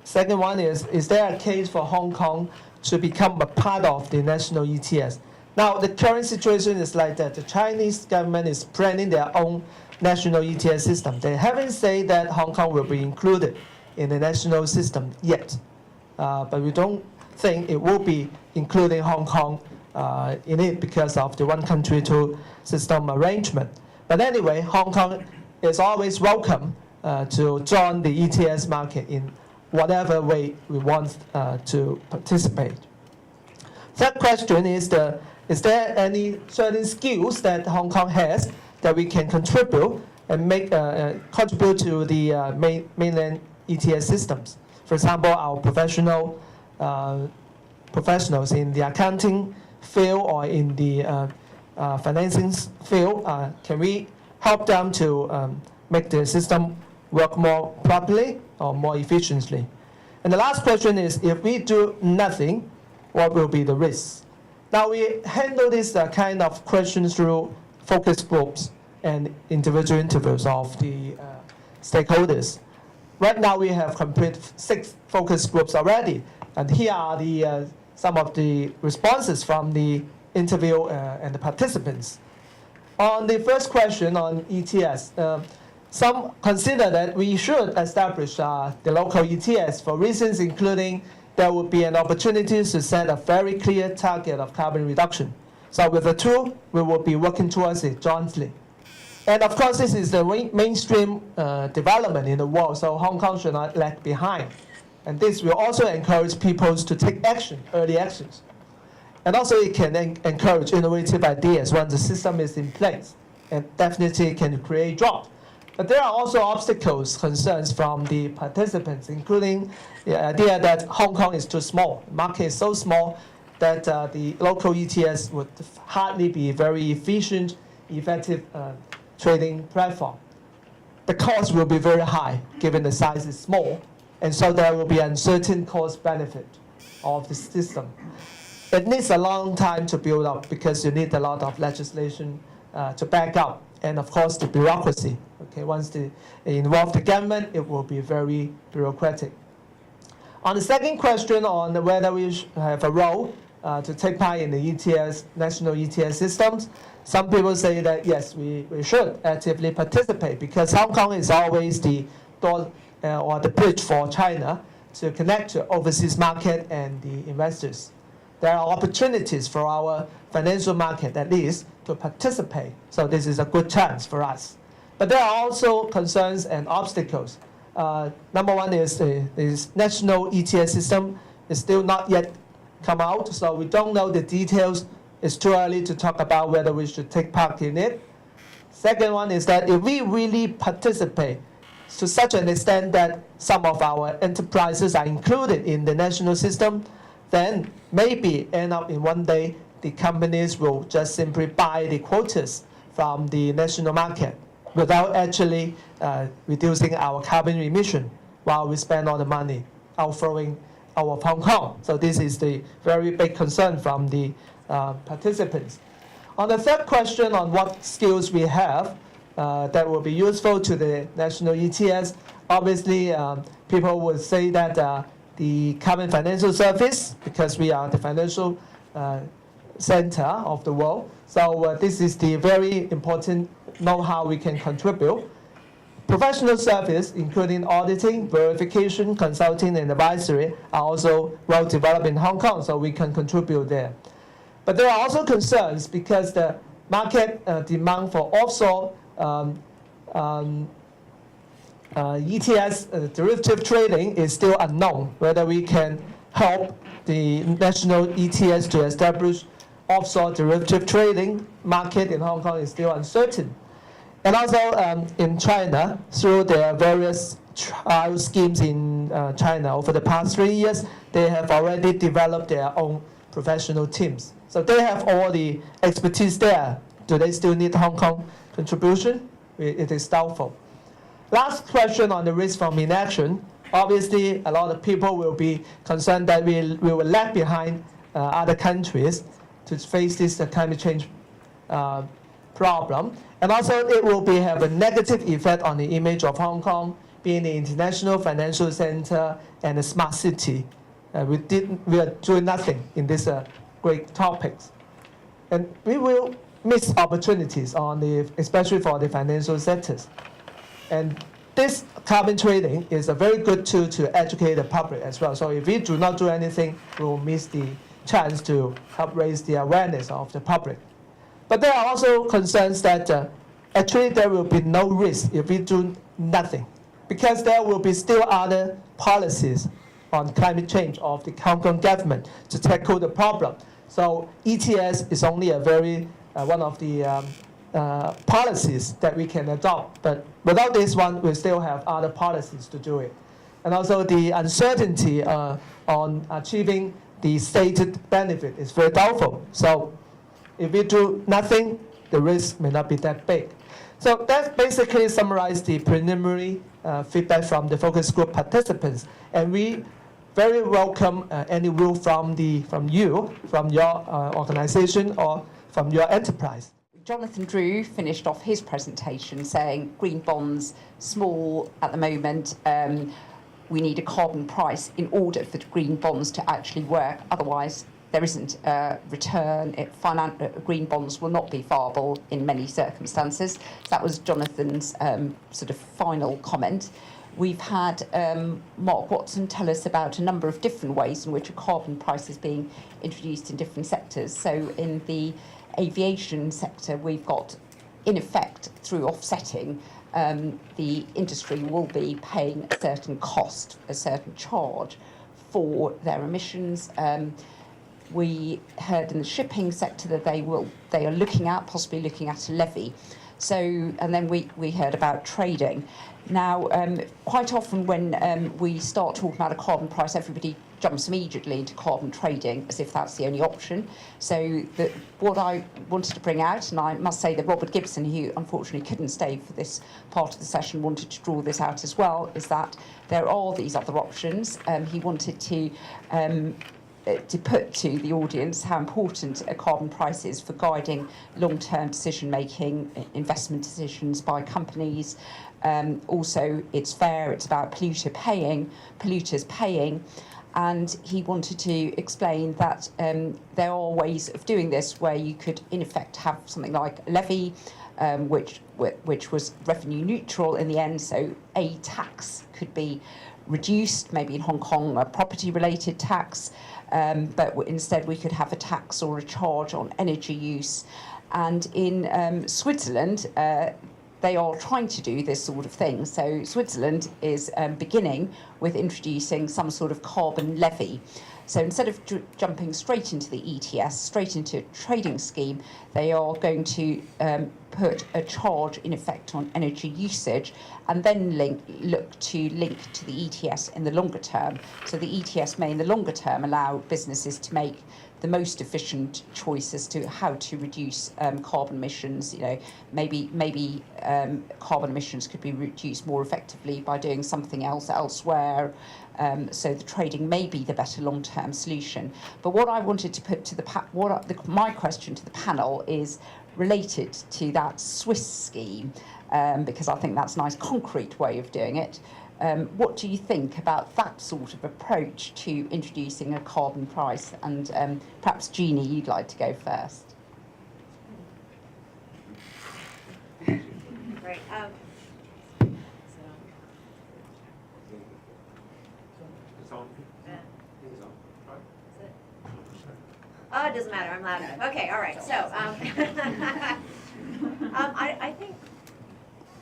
Second one is there a case for Hong Kong to become a part of the national ETS? Now, the current situation is like that. The Chinese government is planning their own national ETS system. They haven't said that Hong Kong will be included in the national system yet, but we don't think it will be including Hong Kong in it because of the one country, two system arrangement. But anyway, Hong Kong is always welcome to join the ETS market in whatever way we want to participate. Third question is there any certain skills that Hong Kong has that we can contribute and make contribute to the mainland ETS systems? For example, our professionals in the accounting field or in the financing field, can we help them to make the system work more properly or more efficiently? And the last question is, if we do nothing, what will be the risks? Now, we handle this kind of questions through focus groups and individual interviews of the stakeholders. Right now, we have completed 6 focus groups already, and here are the some of the responses from the interview and the participants. On the first question on ETS, some consider that we should establish the local ETS for reasons including there would be an opportunity to set a very clear target of carbon reduction. So with the two, we will be working towards it jointly. And of course, this is the mainstream development in the world, so Hong Kong should not lag behind. And this will also encourage people to take action, early actions. And also it can encourage innovative ideas when the system is in place, and definitely can create jobs. But there are also obstacles, concerns from the participants, including the idea that Hong Kong is too small. The market is so small that the local ETS would hardly be a very efficient, effective trading platform. The cost will be very high, given the size is small, and so there will be uncertain cost benefit of the system. It needs a long time to build up because you need a lot of legislation to back up, and of course the bureaucracy. Okay, once they involve the government, it will be very bureaucratic. On the second question on whether we have a role to take part in the ETS, national ETS systems, some people say that yes, we should actively participate because Hong Kong is always the door or the bridge for China to connect to overseas market and the investors. There are opportunities for our financial market, at least, to participate. So this is a good chance for us. But there are also concerns and obstacles. Number one is national ETS system is still not yet come out, so we don't know the details. It's too early to talk about whether we should take part in it. Second one is that if we really participate to such an extent that some of our enterprises are included in the national system, then maybe end up in one day the companies will just simply buy the quotas from the national market without actually reducing our carbon emission while we spend all the money outflowing out of Hong Kong. So this is the very big concern from the participants. On the third question on what skills we have that will be useful to the national ETS, obviously people would say that the carbon financial service, because we are the financial center of the world. So this is the very important know-how we can contribute. Professional service, including auditing, verification, consulting, and advisory, are also well developed in Hong Kong, so we can contribute there. But there are also concerns because the market demand for offshore ETS derivative trading is still unknown. Whether we can help the national ETS to establish offshore derivative trading market in Hong Kong is still uncertain. And also in China, through their various trial schemes in China over the past 3 years, they have already developed their own professional teams. So they have all the expertise there. Do they still need Hong Kong contribution? It is doubtful. Last question on the risk from inaction. Obviously, a lot of people will be concerned that we will lag behind other countries to face this climate change problem. And also, it will have a negative effect on the image of Hong Kong being the international financial center and a smart city. We are doing nothing in these great topics. And we will miss opportunities especially for the financial sectors. And this carbon trading is a very good tool to educate the public as well. So if we do not do anything, we will miss the chance to help raise the awareness of the public. But there are also concerns that actually there will be no risk if we do nothing, because there will be still other policies on climate change of the Hong Kong government to tackle the problem. So ETS is only a very one of the policies that we can adopt, but without this one, we still have other policies to do it. And also the uncertainty on achieving the stated benefit is very doubtful. So if we do nothing, the risk may not be that big. So that basically summarized the preliminary feedback from the focus group participants. And we very welcome any view from you, from your organization or from your enterprise. Jonathan Drew finished off his presentation saying green bonds, small at the moment. We need a carbon price in order for the green bonds to actually work. Otherwise, there isn't a return. Green bonds will not be viable in many circumstances. That was Jonathan's sort of final comment. We've had Mark Watson tell us about a number of different ways in which a carbon price is being introduced in different sectors. So in the aviation sector, we've got, in effect, through offsetting, the industry will be paying a certain cost, a certain charge for their emissions. We heard in the shipping sector that they are possibly looking at a levy. So, and then we heard about trading. Now, quite often when we start talking about a carbon price, everybody jumps immediately into carbon trading as if that's the only option. So what I wanted to bring out, and I must say that Robert Gibson, who unfortunately couldn't stay for this part of the session, wanted to draw this out as well, is that there are these other options. He wanted to put to the audience how important a carbon price is for guiding long-term decision-making, investment decisions by companies. Also, it's fair, it's about polluters paying. And he wanted to explain that there are ways of doing this where you could, in effect, have something like a levy, which was revenue neutral in the end. So a tax could be reduced, maybe in Hong Kong, a property-related tax, but instead we could have a tax or a charge on energy use. And in Switzerland, they are trying to do this sort of thing. So Switzerland is beginning with introducing some sort of carbon levy. So instead of jumping straight into the ETS, straight into a trading scheme, they are going to put a charge in effect on energy usage and then look to link to the ETS in the longer term. So the ETS may in the longer term allow businesses to make the most efficient choice as to how to reduce carbon emissions. You know, maybe carbon emissions could be reduced more effectively by doing something else elsewhere. So the trading may be the better long-term solution. But what I wanted to put to my question to the panel is related to that Swiss scheme, because I think that's a nice concrete way of doing it. What do you think about that sort of approach to introducing a carbon price? And perhaps Jeanne, you'd like to go first. Right. Oh, it doesn't matter. I'm loud enough. Okay. All right. So,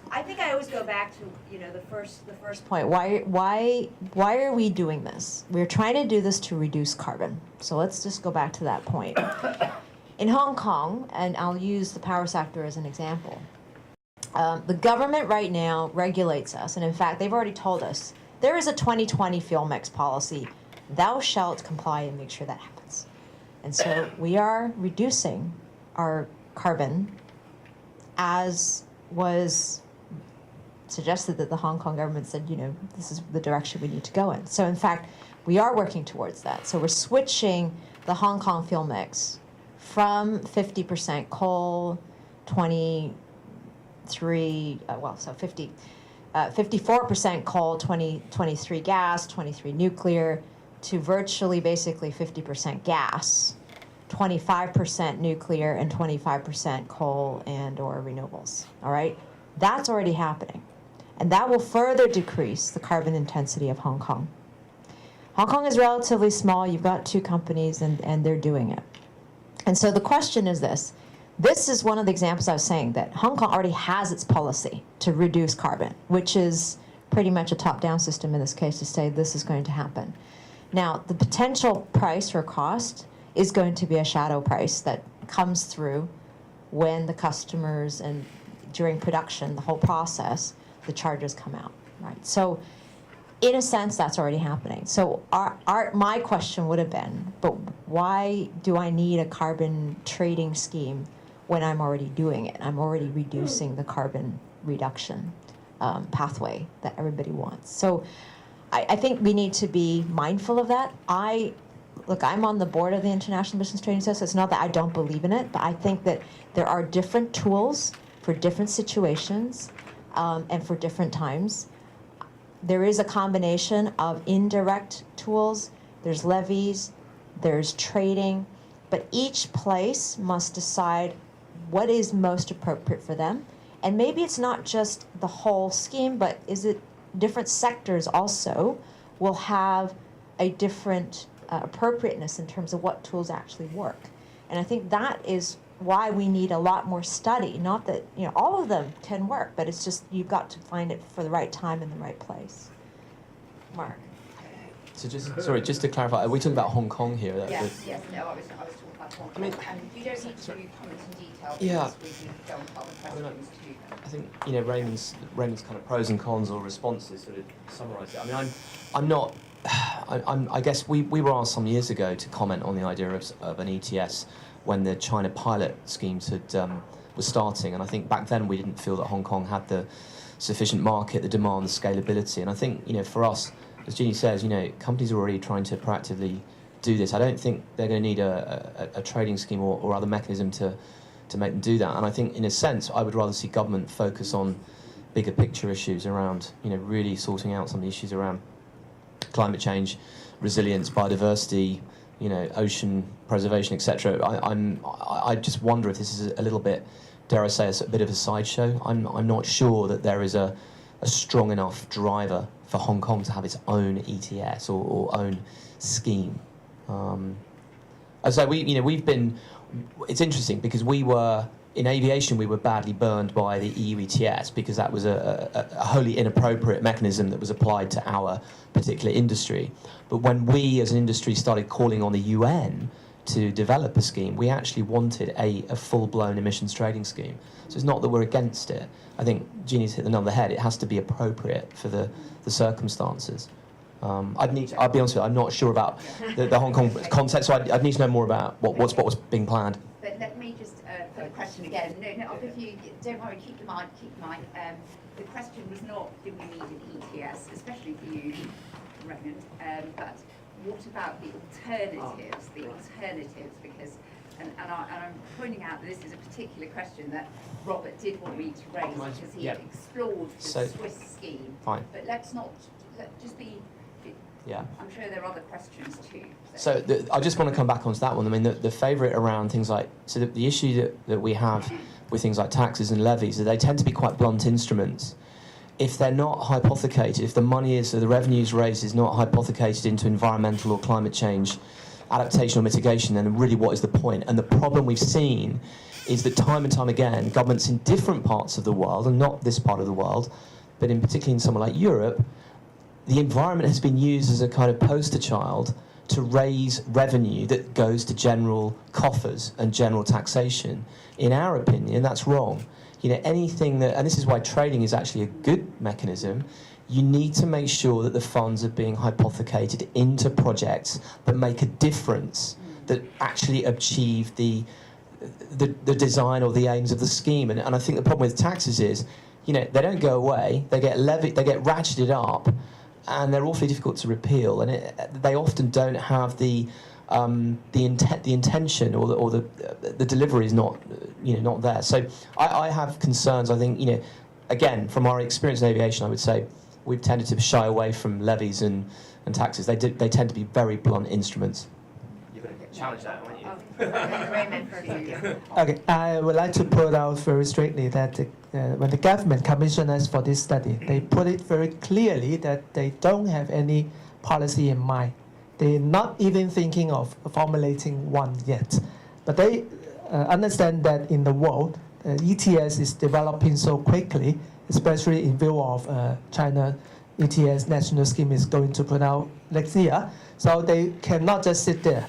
I think I always go back to the first Point. Why are we doing this? We're trying to do this to reduce carbon. So let's just go back to that point. In Hong Kong, and I'll use the power sector as an example, the government right now regulates us, and in fact, they've already told us there is a 2020 fuel mix policy. Thou shalt comply and make sure that happens. And so we are reducing our carbon, as was suggested that the Hong Kong government said, this is the direction we need to go in. So in fact, we are working towards that. So we're switching the Hong Kong fuel mix from 50% coal, 54% coal, 23 gas, 23 nuclear, to virtually basically 50% gas, 25% nuclear, and 25% coal and or renewables. All right? That's already happening. And that will further decrease the carbon intensity of Hong Kong. Hong Kong is relatively small. You've got 2 companies, and they're doing it. And so the question is this. This is one of the examples I was saying, that Hong Kong already has its policy to reduce carbon, which is pretty much a top-down system in this case to say this is going to happen. Now, the potential price or cost is going to be a shadow price that comes through when the customers and during production, the whole process, the charges come out, right? So in a sense, that's already happening. So my question would have been, but why do I need a carbon trading scheme when I'm already doing it? I'm already reducing the carbon reduction pathway that everybody wants. So I think we need to be mindful of that. Look, I'm on the board of the International Emissions Trading System. It's not that I don't believe in it, but I think that there are different tools for different situations and for different times. There is a combination of indirect tools, there's levies, there's trading, but each place must decide what is most appropriate for them. And maybe it's not just the whole scheme, but is it different sectors also will have a different appropriateness in terms of what tools actually work. And I think that is why we need a lot more study. Not that all of them can work, but it's just you've got to find it for the right time in the right place. Mark. So just to clarify, are we talking about Hong Kong here? Yes. No, I was talking about Hong Kong. And you don't need to comment in detail. Yeah. Because we can go on other questions too. I think Raymond's kind of pros and cons or responses sort of summarise it. I mean, I'm not. I guess we were asked some years ago to comment on the idea of an ETS when the China pilot schemes was starting, and I think back then we didn't feel that Hong Kong had the sufficient market, the demand, the scalability, and I think for us, as Jeanne says, companies are already trying to proactively do this. I don't think they're going to need a trading scheme or other mechanism to make them do that. And I think, in a sense, I would rather see government focus on bigger picture issues around, really sorting out some of the issues around climate change, resilience, biodiversity, ocean preservation, etc. I just wonder if this is a little bit, dare I say, a bit of a sideshow. I'm not sure that there is a strong enough driver for Hong Kong to have its own ETS or own scheme. As I say, we've been. It's interesting because in aviation we were badly burned by the EU ETS because that was a wholly inappropriate mechanism that was applied to our particular industry. But when we as an industry started calling on the UN to develop a scheme, we actually wanted a full-blown emissions trading scheme. So it's not that we're against it. I think Jeanne's hit the nail on the head. It has to be appropriate for the circumstances. I'll be honest with you, I'm not sure about the Hong Kong context, so I'd need to know more about what was being planned. But let me just put a question again. No, I'll give you, don't worry, keep your mind. The question was not, do we need an ETS, especially for you, Raymond, but what about the alternatives? Because and I'm pointing out that this is a particular question that Robert did want me to raise because he explored the Swiss scheme. Fine. But just be. Yeah. I'm sure there are other questions too. So I just want to come back onto that one. I mean, the favourite around things like, so the issue that we have with things like taxes and levies is they tend to be quite blunt instruments. If they're not hypothecated, if the money is, so the revenues raised is not hypothecated into environmental or climate change adaptation or mitigation, then really what is the point? And the problem we've seen is that time and time again, governments in different parts of the world, and not this part of the world, but in particularly in somewhere like Europe, the environment has been used as a kind of poster child to raise revenue that goes to general coffers and general taxation. In our opinion, that's wrong. You know, anything that, and this is why trading is actually a good mechanism, you need to make sure that the funds are being hypothecated into projects that make a difference, that actually achieve the design or the aims of the scheme. And I think the problem with taxes is, you know, they don't go away, they get ratcheted up, and they're awfully difficult to repeal, and they often don't have the intention or the delivery is not there. So I have concerns. I think, you know, again, from our experience in aviation, I would say we've tended to shy away from levies and taxes. They tend to be very blunt instruments. You're going to challenge that, aren't you? Raymond, first, yeah. Okay, I would like to put out very straightly that when the government commissioned us for this study, they put it very clearly that they don't have any policy in mind. They're not even thinking of formulating one yet. But they understand that in the world, ETS is developing so quickly, especially in view of China ETS national scheme is going to put out next year. So they cannot just sit there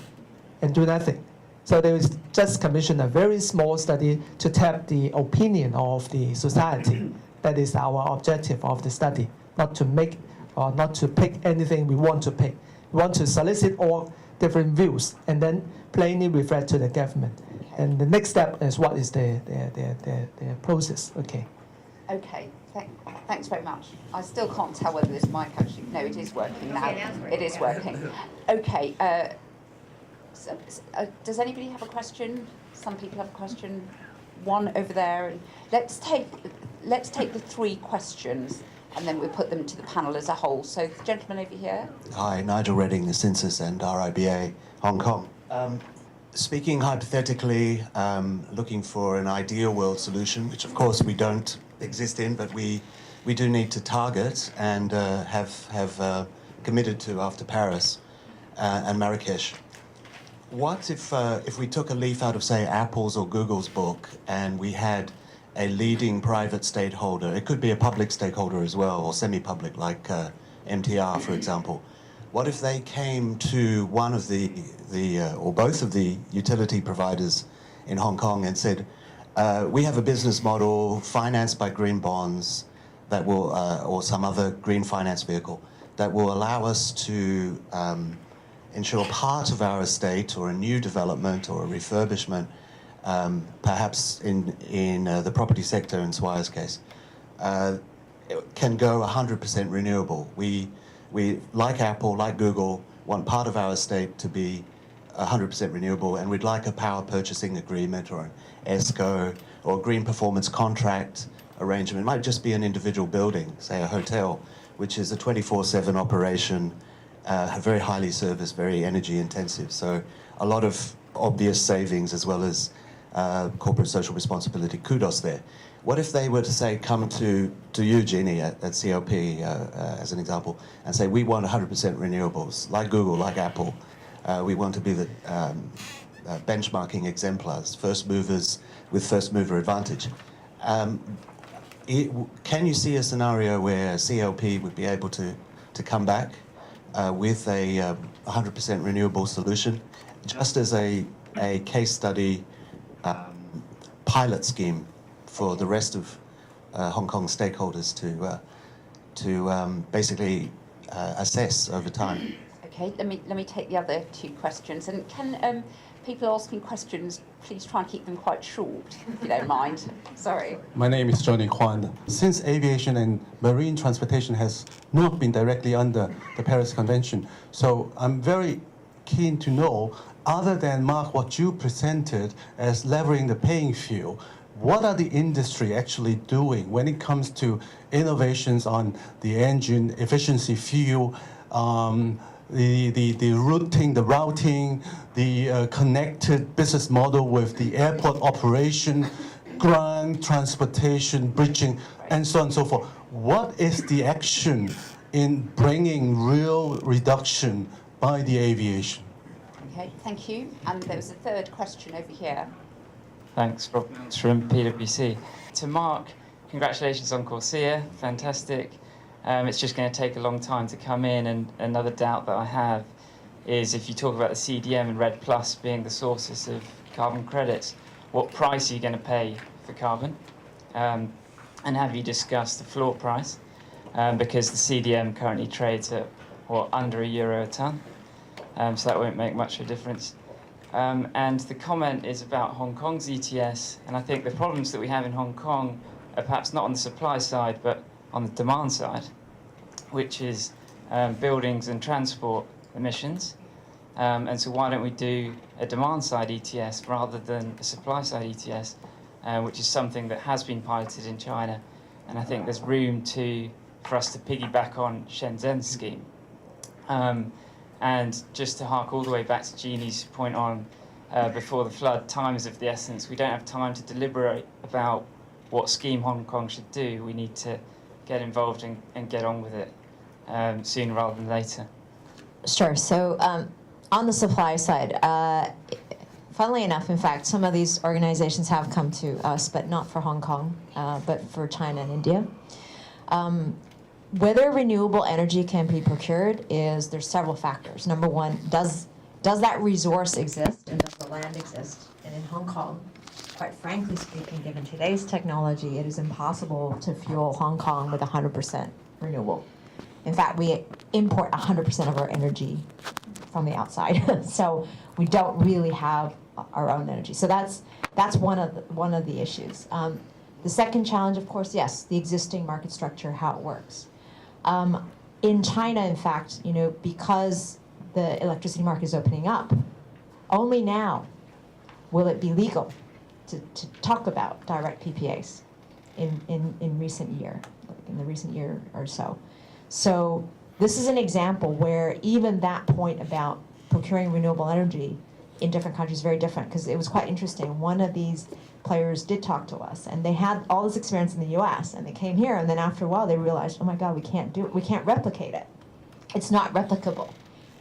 and do nothing. So they will just commission a very small study to tap the opinion of the society. That is our objective of the study, not to make or not to pick anything we want to pick. We want to solicit all different views and then plainly reflect to the government. And the next step is what is their process. Okay. Okay, thanks very much. I still can't tell whether this mic actually, no, it is working now. It is working. Okay, does anybody have a question? Some people have a question. One over there. Let's take the three questions and then we'll put them to the panel as a whole. So the gentleman over here. Hi, Nigel Redding, the Census and RIBA, Hong Kong. Speaking hypothetically, looking for an ideal world solution, which of course we don't exist in, but we do need to target and have committed to after Paris and Marrakesh. What if we took a leaf out of, say, Apple's or Google's book and we had a leading private stakeholder? It could be a public stakeholder as well, or semi-public, like MTR, for example. What if they came to one of the or both of the utility providers in Hong Kong and said, we have a business model financed by green bonds that will, or some other green finance vehicle, that will allow us to ensure part of our estate or a new development or a refurbishment, perhaps in the property sector in Swire's case, can go 100% renewable. We, like Apple, like Google, want part of our estate to be 100% renewable, and we'd like a power purchasing agreement or an ESCO or a green performance contract arrangement. It might just be an individual building, say a hotel, which is a 24/7 operation, very highly serviced, very energy intensive. So a lot of obvious savings as well as corporate social responsibility. Kudos there. What if they were to say, come to you, Jeanne, at CLP, as an example, and say, we want 100% renewables, like Google, like Apple. We want to be the benchmarking exemplars, first movers with first mover advantage. Can you see a scenario where CLP would be able to come back with a 100% renewable solution, just as a case study pilot scheme for the rest of Hong Kong stakeholders to basically assess over time? Okay, let me take the other two questions. And can people asking questions please try and keep them quite short, if you don't mind? Sorry. My name is Johnny Kwan. Since aviation and marine transportation has not been directly under the Paris Convention, so I'm very keen to know, other than Mark, what you presented as leveling the playing field, what are the industry actually doing when it comes to innovations on the engine efficiency, fuel, the routing, the connected business model with the airport operation, ground transportation, bridging, and so on and so forth. What is the action in bringing real reduction by the aviation? Okay, thank you. And there was a third question over here. Thanks, Rob from PwC. To Mark, congratulations on Corsia, fantastic. It's just going to take a long time to come in, and another doubt that I have is if you talk about the CDM and RED Plus being the sources of carbon credits, what price are you going to pay for carbon? And have you discussed the floor price? Because the CDM currently trades at, under €1 a tonne, so that won't make much of a difference. And the comment is about Hong Kong's ETS, and I think the problems that we have in Hong Kong are perhaps not on the supply side, but on the demand side, which is buildings and transport emissions. And so why don't we do a demand side ETS rather than a supply side ETS, which is something that has been piloted in China, and I think there's room for us to piggyback on Shenzhen's scheme. And just to hark all the way back to Jeanne's point on before the flood, time is of the essence. We don't have time to deliberate about what scheme Hong Kong should do. We need to get involved and get on with it sooner rather than later. Sure. So on the supply side, funnily enough, in fact, some of these organizations have come to us, but not for Hong Kong, but for China and India. Whether renewable energy can be procured there's several factors. Number one, does that resource exist and does the land exist? And in Hong Kong, quite frankly speaking, given today's technology, it is impossible to fuel Hong Kong with 100% renewable. In fact, we import 100% of our energy from the outside, so we don't really have our own energy. So that's one of the issues. The second challenge, of course, yes, the existing market structure, how it works. In China, in fact, because the electricity market is opening up, only now will it be legal to talk about direct PPAs in the recent year or so. So this is an example where even that point about procuring renewable energy in different countries is very different, because it was quite interesting. One of these players did talk to us, and they had all this experience in the US, and they came here, and then after a while they realized, oh my God, we can't do it, we can't replicate it. It's not replicable,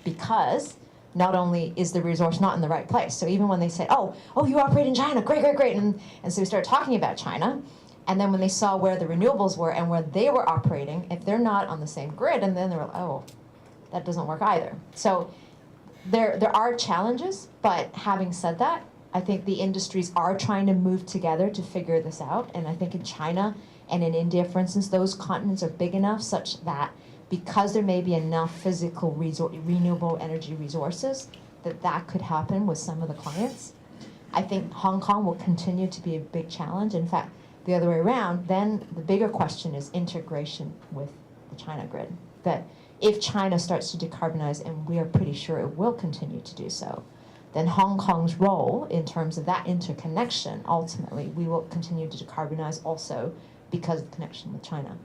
because not only is the resource not in the right place, so even when they said, oh, you operate in China, great, and so we started talking about China, and then when they saw where the renewables were and where they were operating, if they're not on the same grid, and then they were like, oh, that doesn't work either. So there are challenges, but having said that, I think the industries are trying to move together to figure this out. And I think in China and in India, for instance, those continents are big enough such that because there may be enough physical renewable energy resources, that could happen with some of the clients. I think Hong Kong will continue to be a big challenge. In fact, the other way around, then the bigger question is integration with the China grid. That if China starts to decarbonize, and we are pretty sure it will continue to do so, then Hong Kong's role in terms of that interconnection, ultimately, we will continue to decarbonize also because of the connection with China.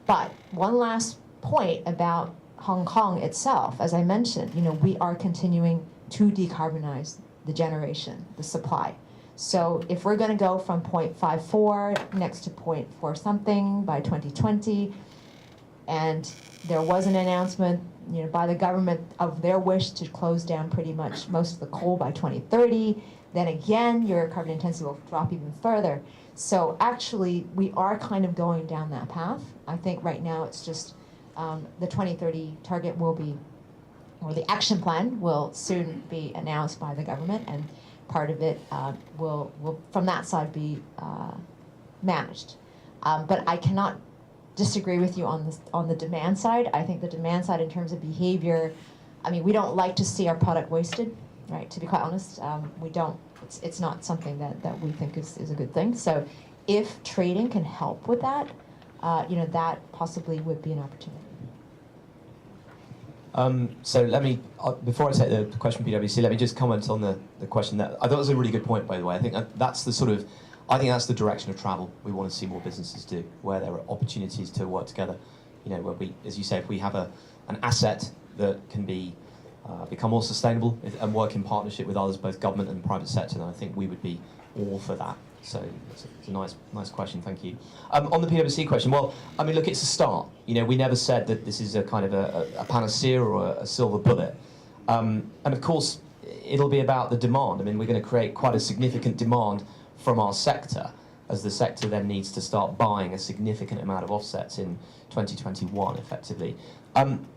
But one last point about Hong Kong itself, as I mentioned, we are continuing to decarbonize the generation, the supply. So if we're going to go from 0.54 next to 0.4 something by 2020, and there was an announcement by the government of their wish to close down pretty much most of the coal by 2030, then again, your carbon intensity will drop even further. So actually, we are kind of going down that path. I think right now it's just the 2030 target will be, or the action plan will soon be announced by the government, and part of it will from that side be managed. But I cannot disagree with you on the demand side. I think the demand side in terms of behavior, we don't like to see our product wasted, right? To be quite honest, we don't. It's not something that we think is a good thing. So if trading can help with that, that possibly would be an opportunity. So let me, before I take the question from PwC, let me just comment on the question that I thought was a really good point, by the way. I think that's the sort of, I think that's the direction of travel we want to see more businesses do, where there are opportunities to work together. You know, where we, as you say, if we have an asset that can be become more sustainable and work in partnership with others, both government and private sector, then I think we would be all for that. So it's a nice question, thank you. On the PwC question, well, I mean, look, it's a start. You know, we never said that this is a kind of a panacea or a silver bullet. And of course, it'll be about the demand. I mean, we're going to create quite a significant demand from our sector, as the sector then needs to start buying a significant amount of offsets in 2021, effectively.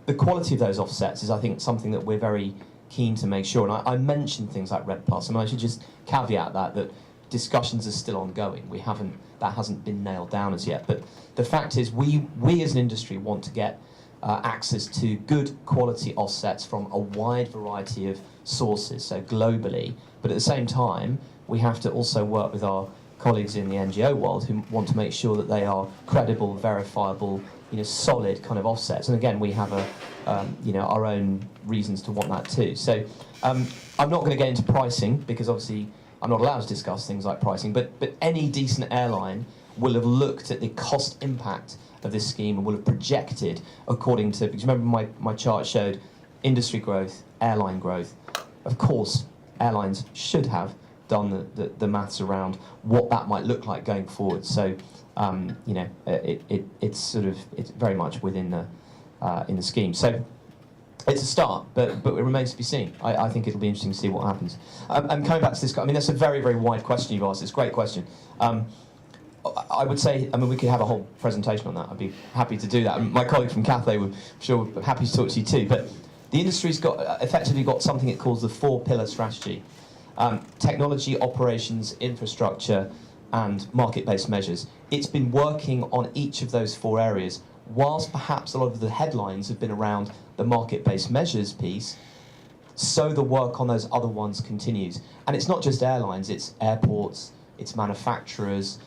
The quality of those offsets is, I think, something that we're very keen to make sure. And I mentioned things like RED+. I mean, I should just caveat that discussions are still ongoing. That hasn't been nailed down as yet. But the fact is, we as an industry want to get access to good quality offsets from a wide variety of sources, so globally. But at the same time, we have to also work with our colleagues in the NGO world who want to make sure that they are credible, verifiable, solid kind of offsets. And again, we have our own reasons to want that too. So I'm not going to get into pricing, because obviously I'm not allowed to discuss things like pricing, but any decent airline will have looked at the cost impact of this scheme and will have projected according to, because remember my chart showed industry growth, airline growth. Of course, airlines should have done the maths around what that might look like going forward. So, it's very much within the scheme. So it's a start, but it remains to be seen. I think it'll be interesting to see what happens. And coming back to this, I mean, that's a very, very wide question you've asked. It's a great question. I would say, I mean, we could have a whole presentation on that. I'd be happy to do that. And my colleague from Cathay would, I'm sure, be happy to talk to you too. But the industry's effectively got something it calls the 4-pillar strategy. Technology, operations, infrastructure, and market-based measures. It's been working on each of those 4 areas, whilst perhaps a lot of the headlines have been around the market-based measures piece, so the work on those other ones continues. And it's not just airlines, it's airports, it's manufacturers,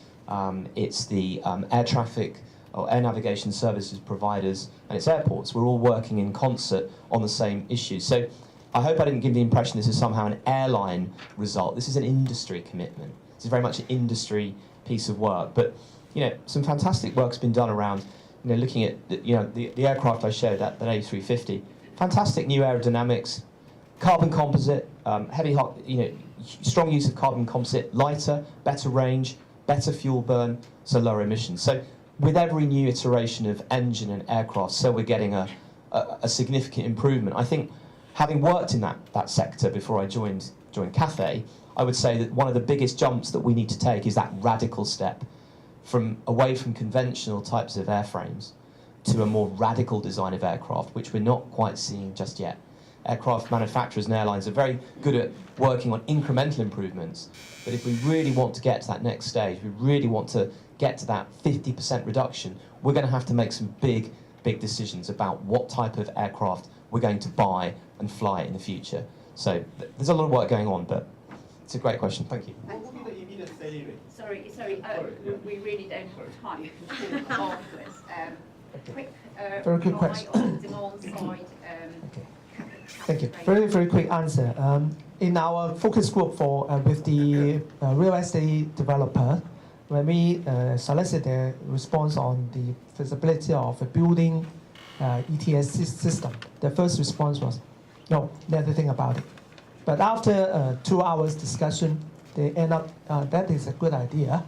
it's the air traffic or air navigation services providers, and it's airports. We're all working in concert on the same issues. So I hope I didn't give the impression this is somehow an airline result. This is an industry commitment. This is very much an industry piece of work. But some fantastic work's been done around looking at the aircraft I showed, that A350. Fantastic new aerodynamics, carbon composite, strong use of carbon composite, lighter, better range, better fuel burn, so lower emissions. So with every new iteration of engine and aircraft, so we're getting a significant improvement. I think, having worked in that sector before I joined Cathay, I would say that one of the biggest jumps that we need to take is that radical step away from conventional types of airframes to a more radical design of aircraft, which we're not quite seeing just yet. Aircraft manufacturers and airlines are very good at working on incremental improvements, but if we really want to get to that next stage, we really want to get to that 50% reduction, we're going to have to make some big decisions about what type of aircraft we're going to buy and fly in the future. So there's a lot of work going on, but it's a great question. Thank you. What will be the immediate saving? Sorry, we really don't have time to talk afterwards. Very quick question. On the demand side, Thank you. Very, very quick answer. In our focus group with the real estate developer, when we solicit their response on the feasibility of a building ETS system, the first response was, no, never think about it. But after 2 hours discussion, they end up, that is a good idea,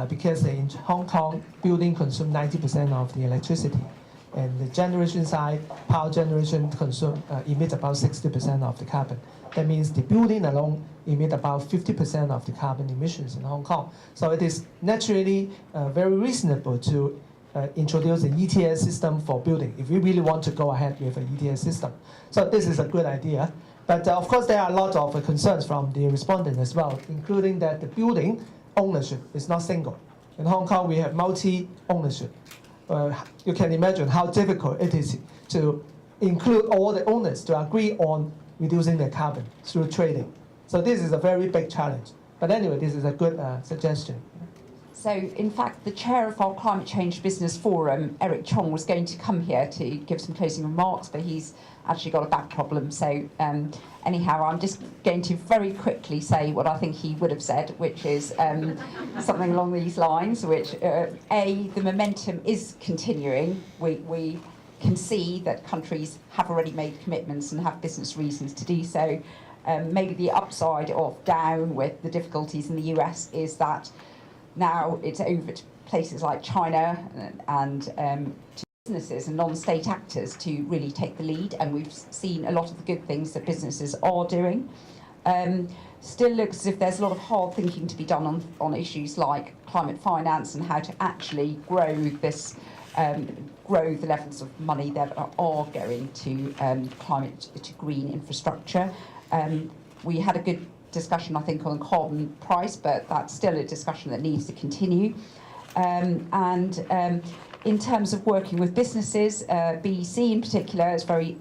because in Hong Kong, building consume 90% of the electricity. And the generation side, power generation emit about 60% of the carbon. That means the building alone emit about 50% of the carbon emissions in Hong Kong. So it is naturally very reasonable to introduce an ETS system for building, if we really want to go ahead with an ETS system. So this is a good idea. But of course, there are a lot of concerns from the respondent as well, including that the building ownership is not single. In Hong Kong, we have multi-ownership. You can imagine how difficult it is to include all the owners to agree on reducing their carbon through trading. So this is a very big challenge. But anyway, this is a good suggestion. So, in fact, the chair of our Climate Change Business Forum, Eric Chong, was going to come here to give some closing remarks, but he's actually got a back problem. So, anyhow, I'm just going to very quickly say what I think he would have said, which is something along these lines, which, A, the momentum is continuing. We can see that countries have already made commitments and have business reasons to do so. Maybe the upside of down with the difficulties in the US is that now it's over to places like China and to businesses and non-state actors to really take the lead, and we've seen a lot of the good things that businesses are doing. Still looks as if there's a lot of hard thinking to be done on issues like climate finance and how to actually grow this, grow the levels of money that are going to to green infrastructure. We had a good discussion, I think, on carbon price, but that's still a discussion that needs to continue. In terms of working with businesses, BEC in particular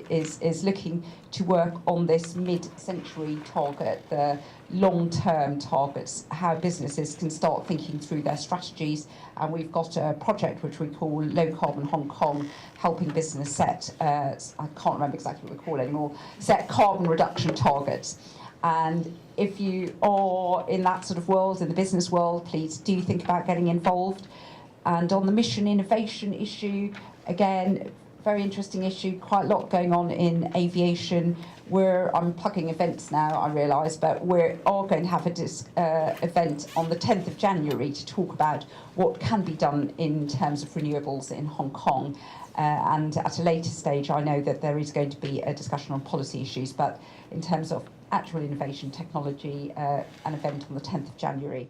is looking to work on this mid-century target, the long-term targets, how businesses can start thinking through their strategies. And we've got a project which we call Low Carbon Hong Kong, helping business set, I can't remember exactly what we call it anymore, set carbon reduction targets. And if you are in that sort of world, in the business world, please do think about getting involved. And on the mission innovation issue, again, very interesting issue, quite a lot going on in aviation. I'm plugging events now, I realise, but we are going to have a event on the 10th of January to talk about what can be done in terms of renewables in Hong Kong. And at a later stage, I know that there is going to be a discussion on policy issues, but in terms of actual innovation technology, an event on the 10th of January.